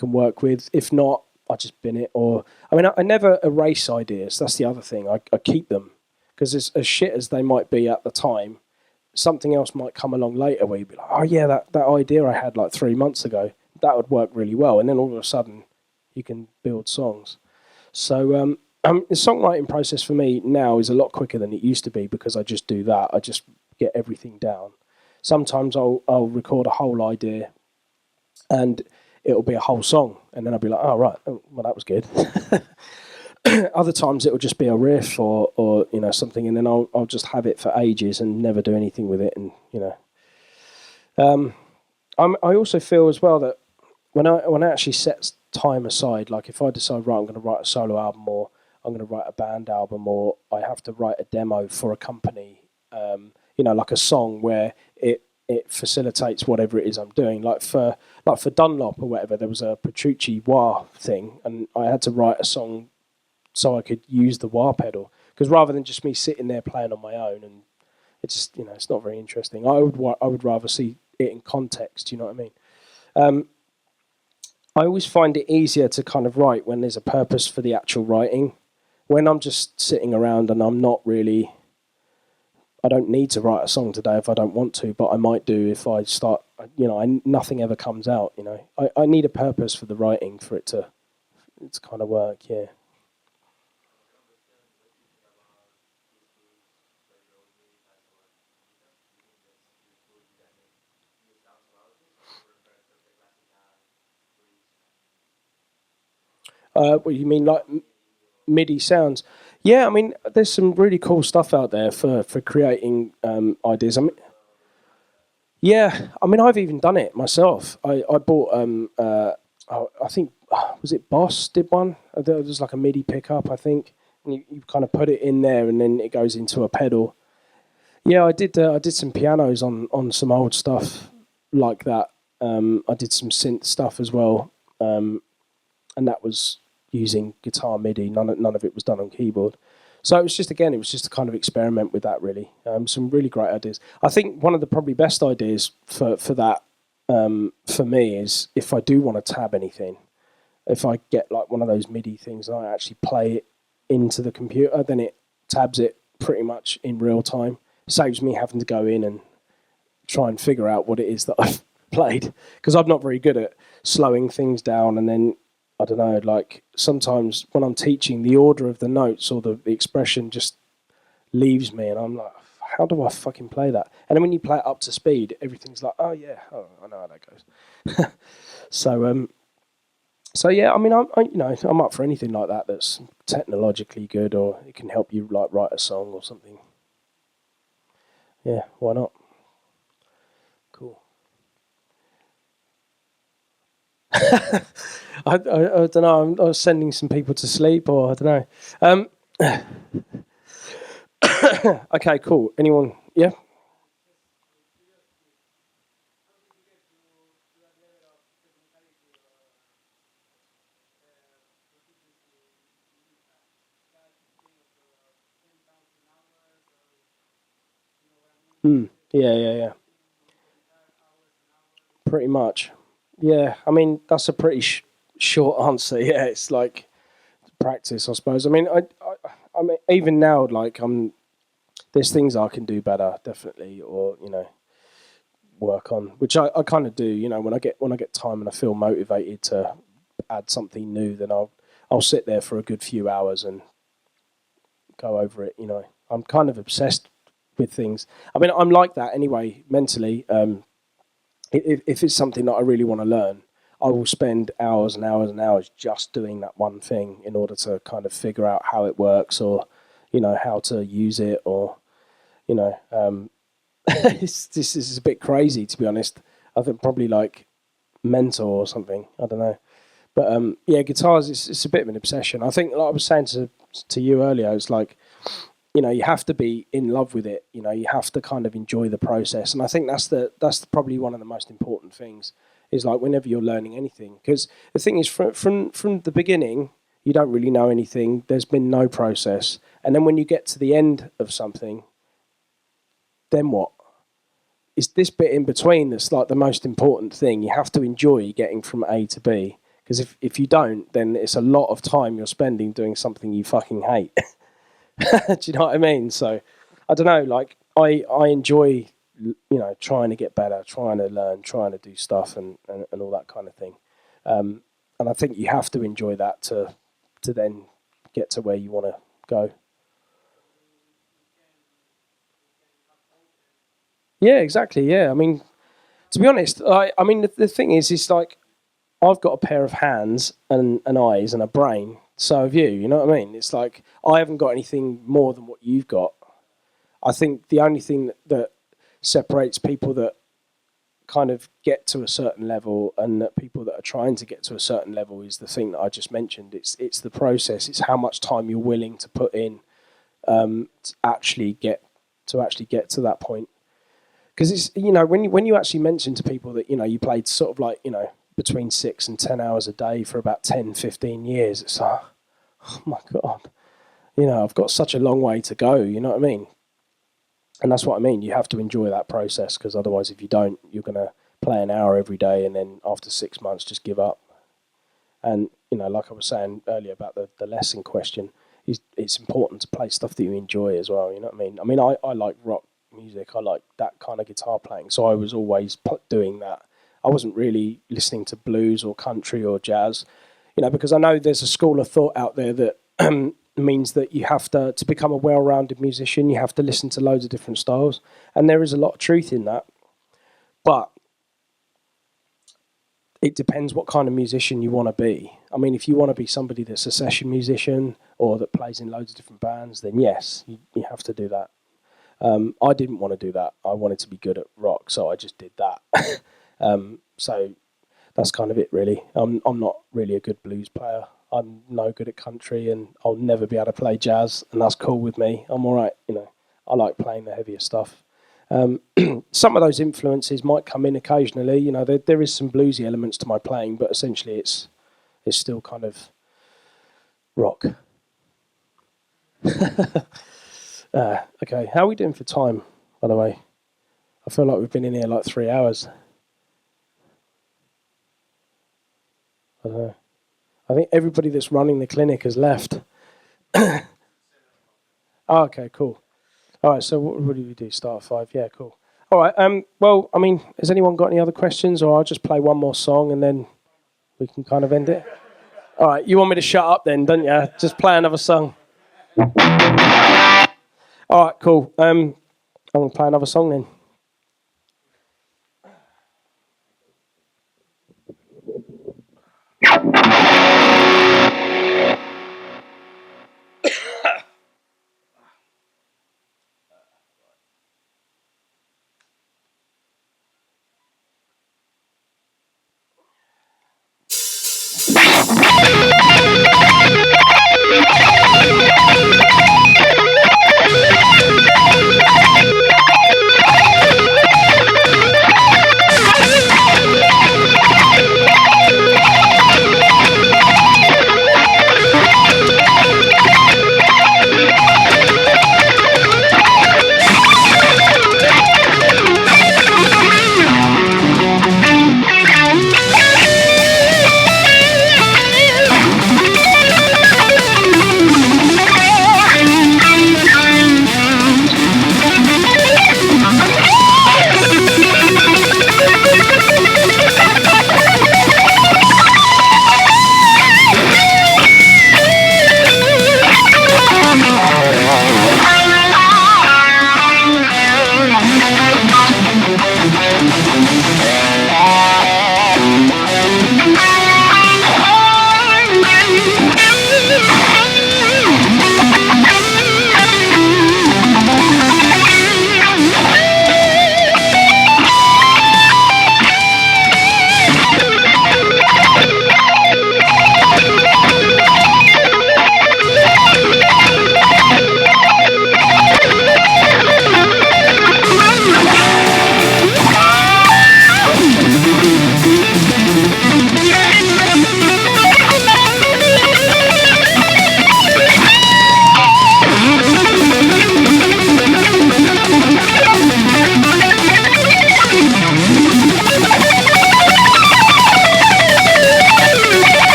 work with. If not, I just bin it. Or, I mean, I never erase ideas. That's the other thing. I keep them, because as shit as they might be at the time, something else might come along later where you'd be like, oh yeah, that idea I had like 3 months ago, that would work really well. And then all of a sudden you can build songs. So The songwriting process for me now is a lot quicker than it used to be because I just do that. I just get everything down. Sometimes I'll record a whole idea and it'll be a whole song, and then I'll be like, oh right, oh, well that was good. Other times it'll just be a riff or something, and then I'll just have it for ages and never do anything with it, and I also feel as well that when I actually set time aside, like if I decide, right, I'm going to write a solo album, or I'm going to write a band album, or I have to write a demo for a company, like a song where it facilitates whatever it is I'm doing. Like for Dunlop or whatever, there was a Petrucci wah thing, and I had to write a song so I could use the wah pedal, because rather than just me sitting there playing on my own, and it's just it's not very interesting. I would rather see it in context. You know what I mean? I always find it easier to kind of write when there's a purpose for the actual writing. When I'm just sitting around and I don't need to write a song today if I don't want to, but I might do if I start, nothing ever comes out, I need a purpose for the writing for it to kind of work, yeah. What you mean, like MIDI sounds? Yeah, I mean, there's some really cool stuff out there for creating ideas. Yeah, I mean, I've even done it myself. I bought, I think, was it Boss did one? There was like a MIDI pickup, I think. And you kind of put it in there, and then it goes into a pedal. Yeah, I did. I did some pianos on some old stuff like that. I did some synth stuff as well, and that was using guitar MIDI. None of it was done on keyboard. So it was just to kind of experiment with that, really. Some really great ideas. I think one of the probably best ideas for that for me is if I do want to tab anything, if I get like one of those MIDI things and I actually play it into the computer, then it tabs it pretty much in real time. Saves me having to go in and try and figure out what it is that I've played, because I'm not very good at slowing things down, and then I don't know, like sometimes when I'm teaching, the order of the notes or the expression just leaves me, and I'm like, how do I fucking play that? And then when you play it up to speed, everything's like, oh yeah, oh, I know how that goes. So yeah, I mean, I'm up for anything like that that's technologically good, or it can help you like write a song or something. Yeah, why not? Cool. I don't know. I was sending some people to sleep, or I don't know. Okay, cool. Anyone? Yeah. Yeah, yeah, yeah. Pretty much. Yeah. I mean, that's a pretty short answer. Yeah, it's like practice, I suppose. I mean, I mean, even now, like, there's things I can do better, definitely, or work on, which I kind of do. When I get time and I feel motivated to add something new, then I'll sit there for a good few hours and go over it. I'm kind of obsessed with things. I mean, I'm like that anyway, mentally. If it's something that I really want to learn, I will spend hours and hours and hours just doing that one thing in order to kind of figure out how it works, or how to use it, or you know, um, this is a bit crazy, to be honest. I think probably like mentor or something. I don't know. But yeah, guitars, it's a bit of an obsession. I think, like I was saying to you earlier, it's like, you have to be in love with it. You have to kind of enjoy the process. And I think that's probably one of the most important things, is like whenever you're learning anything. Because the thing is, from the beginning, you don't really know anything. There's been no process. And then when you get to the end of something, then what? It's this bit in between that's like the most important thing. You have to enjoy getting from A to B. Because if you don't, then it's a lot of time you're spending doing something you fucking hate. Do you know what I mean? So I don't know. Like I enjoy trying to get better, trying to learn, trying to do stuff, and all that kind of thing. And I think you have to enjoy that to then get to where you want to go. Yeah, exactly. Yeah, I mean, to be honest, I mean, the thing is, it's like I've got a pair of hands and eyes and a brain. So have you. You know what I mean? It's like I haven't got anything more than what you've got. I think the only thing that separates people that kind of get to a certain level and that people that are trying to get to a certain level is the thing that I just mentioned. It's the process. It's how much time you're willing to put in to actually get to that point. Because it's, you know, when you actually mention to people that, you know, you played sort of like, you know, between 6 and 10 hours a day for about 10, 15 years, it's like, oh my God, you know, I've got such a long way to go, you know what I mean? And that's what I mean. You have to enjoy that process, because otherwise, if you don't, you're going to play an hour every day and then after 6 months just give up. And, you know, like I was saying earlier about the lesson question, it's important to play stuff that you enjoy as well, you know what I mean? I mean, I like rock music. I like that kind of guitar playing. So I was always doing that. I wasn't really listening to blues or country or jazz, you know, because I know there's a school of thought out there that means that you have to become a well-rounded musician, you have to listen to loads of different styles. And there is a lot of truth in that. But it depends what kind of musician you want to be. I mean, if you want to be somebody that's a session musician or that plays in loads of different bands, then yes, you have to do that. I didn't want to do that. I wanted to be good at rock, so I just did that. So that's kind of it, really. I'm not really a good blues player. I'm no good at country, and I'll never be able to play jazz, and that's cool with me. I'm all right, you know. I like playing the heavier stuff. Some of those influences might come in occasionally. You know, there is some bluesy elements to my playing, but essentially it's still kind of rock. Okay, how are we doing for time, by the way? I feel like we've been in here like 3 hours. I don't know. I think everybody that's running the clinic has left. Oh, okay, cool. All right, so what do we do? Start at 5? Yeah, cool. All right, well, I mean, has anyone got any other questions, or I'll just play one more song and then we can kind of end it? All right, you want me to shut up then, don't you? Just play another song. All right, cool. I'm going to play another song then.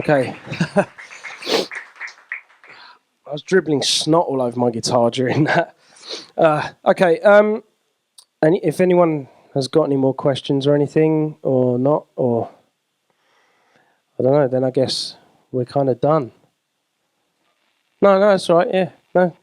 Okay. I was dribbling snot all over my guitar during that. Okay. And if anyone has got any more questions or anything, or not, or I don't know, then I guess we're kind of done. No, that's all right. Yeah, no.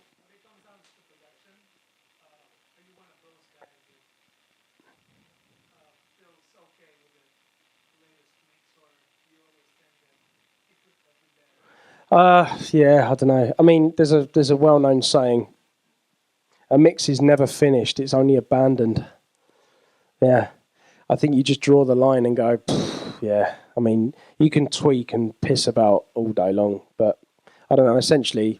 Yeah, I don't know. I mean, there's a well-known saying: a mix is never finished; it's only abandoned. Yeah, I think you just draw the line and go, yeah. I mean, you can tweak and piss about all day long, but I don't know. Essentially,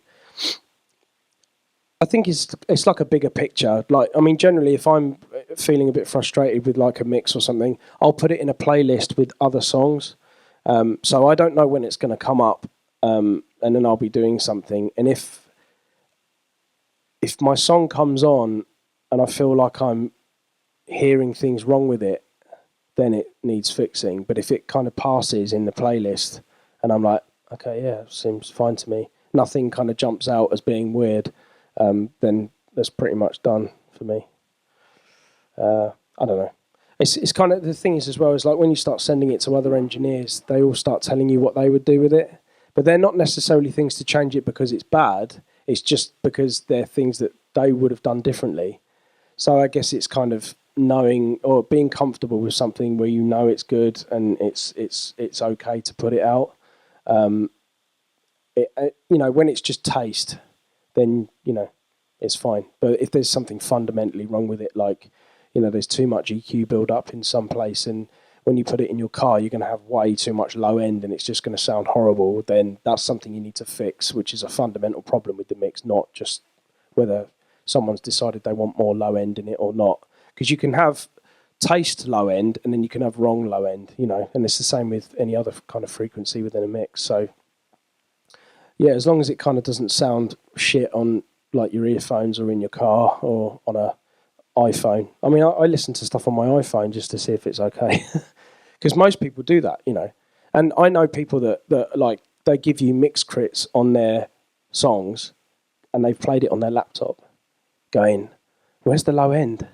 I think it's like a bigger picture. Like, I mean, generally, if I'm feeling a bit frustrated with like a mix or something, I'll put it in a playlist with other songs. So I don't know when it's going to come up, and then I'll be doing something. And if my song comes on and I feel like I'm hearing things wrong with it, then it needs fixing. But if it kind of passes in the playlist and I'm like, okay, yeah, seems fine to me, nothing kind of jumps out as being weird, then that's pretty much done for me. I don't know. It's kind of, the thing is as well, is like when you start sending it to other engineers, they all start telling you what they would do with it. But they're not necessarily things to change it because it's bad. It's just because they're things that they would have done differently. So I guess it's kind of knowing or being comfortable with something where you know it's good and it's okay to put it out. You know, when it's just taste, then, you know, it's fine. But if there's something fundamentally wrong with it, like, you know, there's too much EQ build up in some place, and when you put it in your car, you're going to have way too much low end and it's just going to sound horrible, then that's something you need to fix, which is a fundamental problem with the mix, not just whether someone's decided they want more low end in it or not. Because you can have taste low end and then you can have wrong low end, you know, and it's the same with any other kind of frequency within a mix. So, yeah, as long as it kind of doesn't sound shit on like your earphones or in your car or on a iPhone. I mean, I listen to stuff on my iPhone just to see if it's okay. Because most people do that, you know. And I know people that like, they give you mix crits on their songs and they've played it on their laptop going, where's the low end?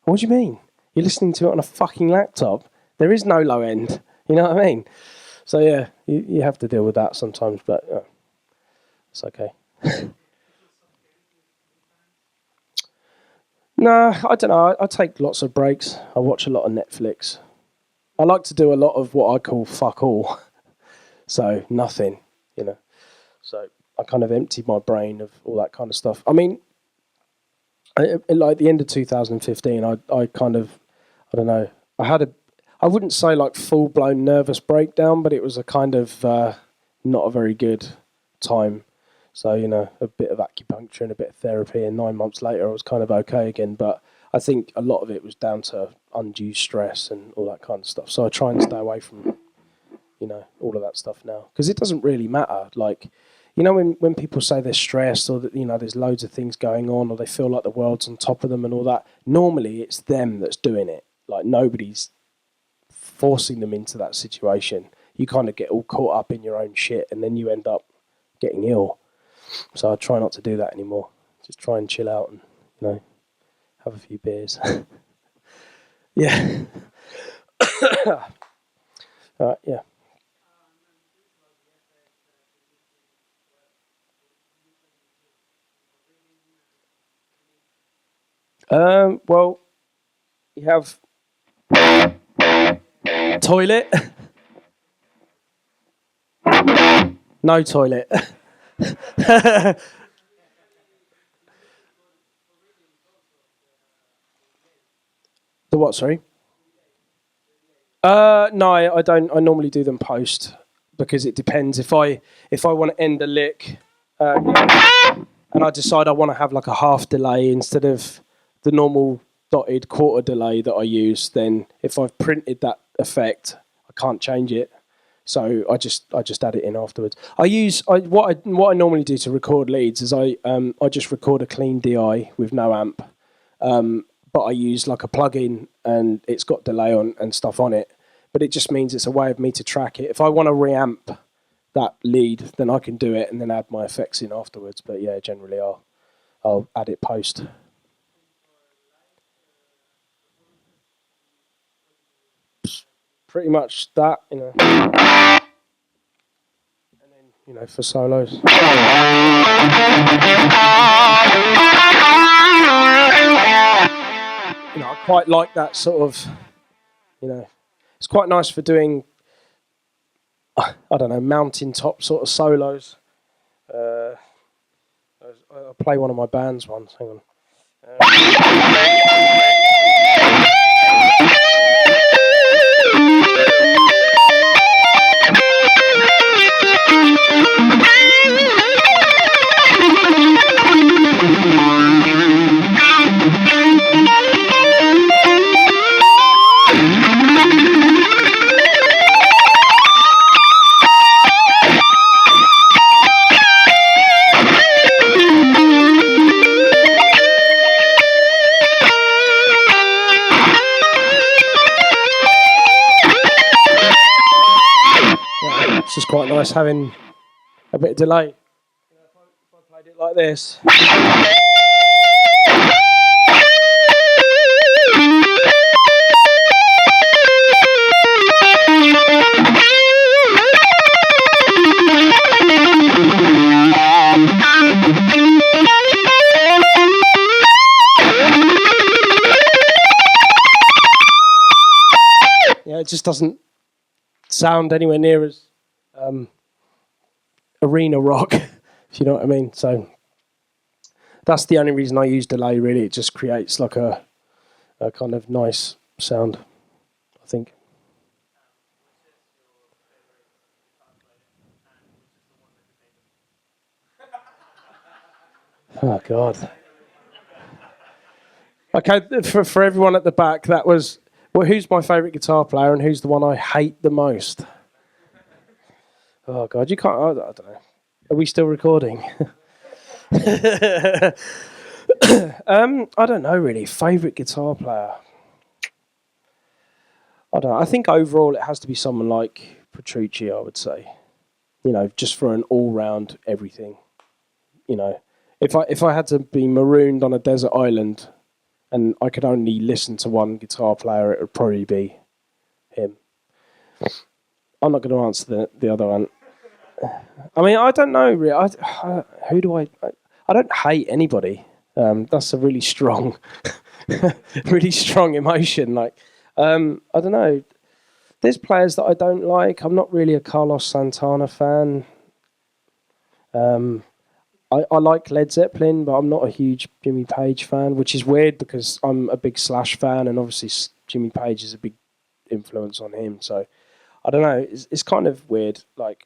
What do you mean? You're listening to it on a fucking laptop? There is no low end. You know what I mean? So, yeah, you have to deal with that sometimes, but it's okay. No, I don't know. I take lots of breaks. I watch a lot of Netflix. I like to do a lot of what I call fuck all. So nothing, you know. So I kind of emptied my brain of all that kind of stuff. I mean, like the end of 2015, I kind of, I don't know, I wouldn't say like full-blown nervous breakdown, but it was a kind of not a very good time. So, you know, a bit of acupuncture and a bit of therapy, and 9 months later I was kind of okay again. But I think a lot of it was down to undue stress and all that kind of stuff. So I try and stay away from, you know, all of that stuff now. Because it doesn't really matter. Like, you know, when people say they're stressed or that, you know, there's loads of things going on or they feel like the world's on top of them and all that, normally it's them that's doing it. Like, nobody's forcing them into that situation. You kind of get all caught up in your own shit and then you end up getting ill. So I try not to do that anymore. Just try and chill out and, you know, have a few beers. Yeah. Yeah. Well, you have toilet. No toilet. The what, sorry? No, I don't. I normally do them post because it depends. If I want to end a lick, and I decide I want to have like a half delay instead of the normal dotted quarter delay that I use, then if I've printed that effect, I can't change it. So I just add it in afterwards. What I normally do to record leads is I just record a clean DI with no amp. But I use like a plugin and it's got delay on and stuff on it. But it just means it's a way of me to track it. If I want to reamp that lead, then I can do it and then add my effects in afterwards. But yeah, generally I'll add it post. Pretty much that, you know. And then, you know, for solos. You know, I quite like that sort of, you know, it's quite nice for doing, I don't know, mountaintop sort of solos. I'll play one of my bands once, hang on. It's just quite nice having a bit of delay. You know, if I played it like this. Yeah, it just doesn't sound anywhere near as arena rock, if you know what I mean. So that's the only reason I use delay, really. It just creates like a kind of nice sound, I think. Oh God. Okay, for everyone at the back, that was, well, who's my favourite guitar player and who's the one I hate the most? Oh God, you can't. I don't know. Are we still recording? I don't know really. Favourite guitar player. I don't know. I think overall it has to be someone like Petrucci, I would say. You know, just for an all-round everything. You know, if I had to be marooned on a desert island and I could only listen to one guitar player, it would probably be him. I'm not going to answer the other one. I mean, I don't know really. Who do I don't hate anybody. That's a really strong, really strong emotion. Like, I don't know. There's players that I don't like. I'm not really a Carlos Santana fan. I like Led Zeppelin, but I'm not a huge Jimmy Page fan, which is weird because I'm a big Slash fan, and obviously Jimmy Page is a big influence on him. So I don't know. It's kind of weird. Like,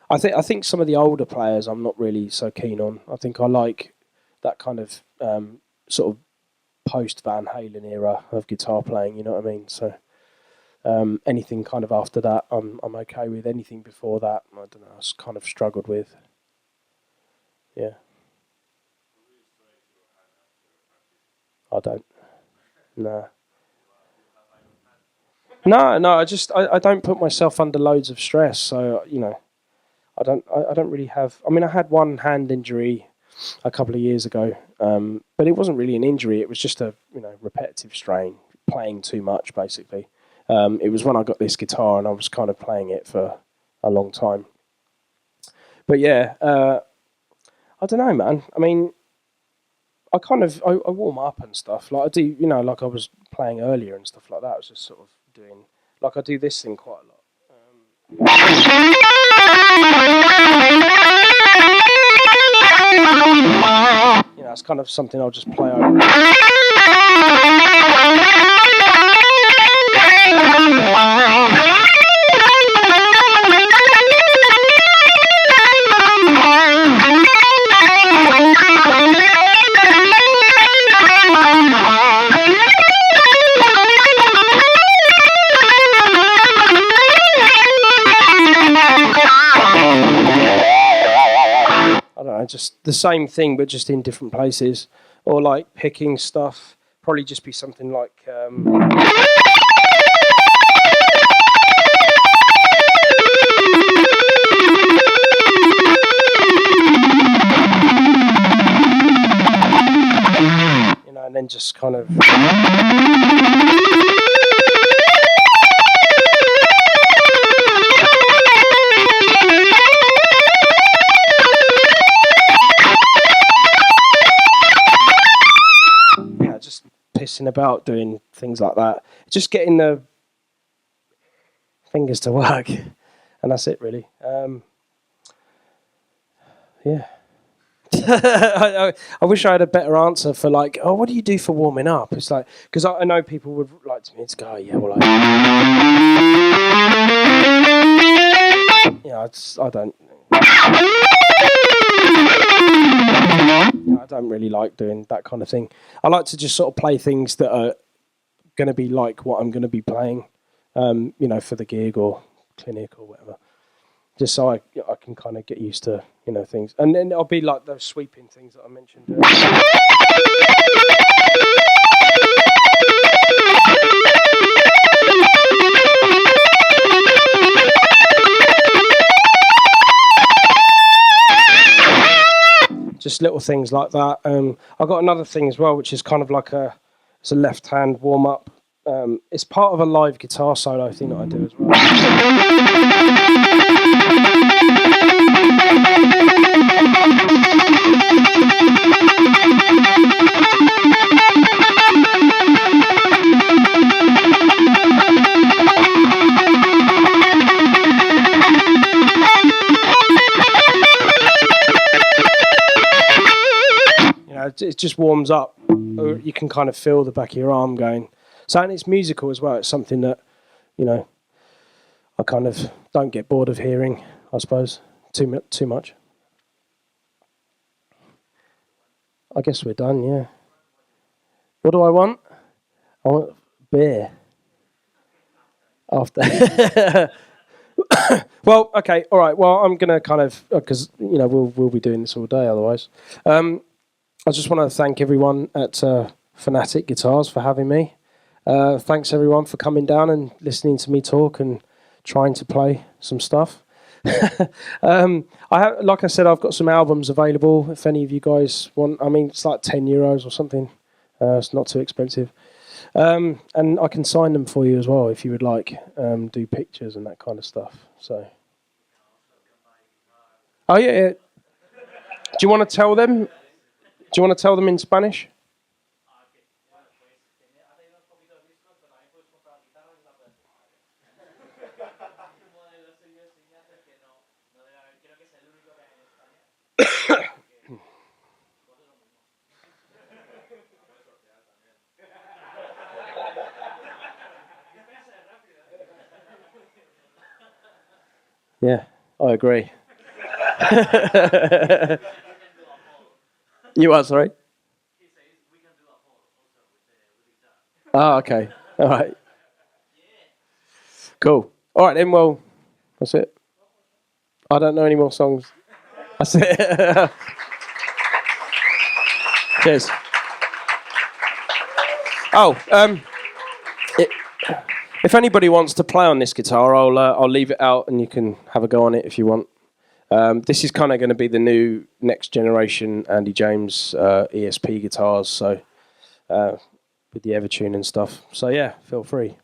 I think some of the older players I'm not really so keen on. I think I like that kind of sort of post Van Halen era of guitar playing. You know what I mean? So anything kind of after that, I'm okay with. Anything before that, I don't know. I just kind of struggled with. Yeah. I don't. No. No. I don't put myself under loads of stress. So you know. I don't really have. I mean, I had one hand injury a couple of years ago, but it wasn't really an injury. It was just a repetitive strain, playing too much, basically. It was when I got this guitar and I was kind of playing it for a long time. But yeah, I don't know, man. I mean, I warm up and stuff. Like I do, like I was playing earlier and stuff like that. I was just sort of doing, like I do this thing quite a lot. It's kind of something I'll just play over. Just the same thing, but just in different places, or like picking stuff. Probably just be something like. and then just kind of. Yeah, just pissing about, doing things like that. Just getting the fingers to work, and that's it, really. Yeah. I wish I had a better answer for like, oh, what do you do for warming up? It's like, because I know people would like to me to go, oh, yeah, well, I don't. I don't really like doing that kind of thing. I like to just sort of play things that are going to be like what I'm going to be playing, for the gig or clinic or whatever. Just so I can kind of get used to, things. And then I'll be like those sweeping things that I mentioned earlier. Just little things like that. I've got another thing as well, which is kind of like it's a left-hand warm-up. It's part of a live guitar solo thing that I do as well. It just warms up. You can kind of feel the back of your arm going. So, and it's musical as well. It's something that, I kind of don't get bored of hearing, I suppose, too much. I guess we're done, yeah. What do I want? I want beer. After. Well, okay, all right. Well, I'm going to kind of, because, we'll be doing this all day otherwise. I just want to thank everyone at Fanatic Guitars for having me. Thanks everyone for coming down and listening to me talk and trying to play some stuff. Like I said, I've got some albums available if any of you guys want. I mean, it's like €10 or something. It's not too expensive. And I can sign them for you as well if you would like, do pictures and that kind of stuff. So. Oh, yeah. Do you want to tell them? Do you want to tell them in Spanish? Yeah, I agree. You are, sorry? Oh, okay. All right. Cool. All right, then, well, that's it. I don't know any more songs. That's it. Cheers. Oh, if anybody wants to play on this guitar, I'll leave it out and you can have a go on it if you want. This is kind of going to be the new next generation Andy James ESP guitars, so with the Evertune and stuff. So yeah, feel free.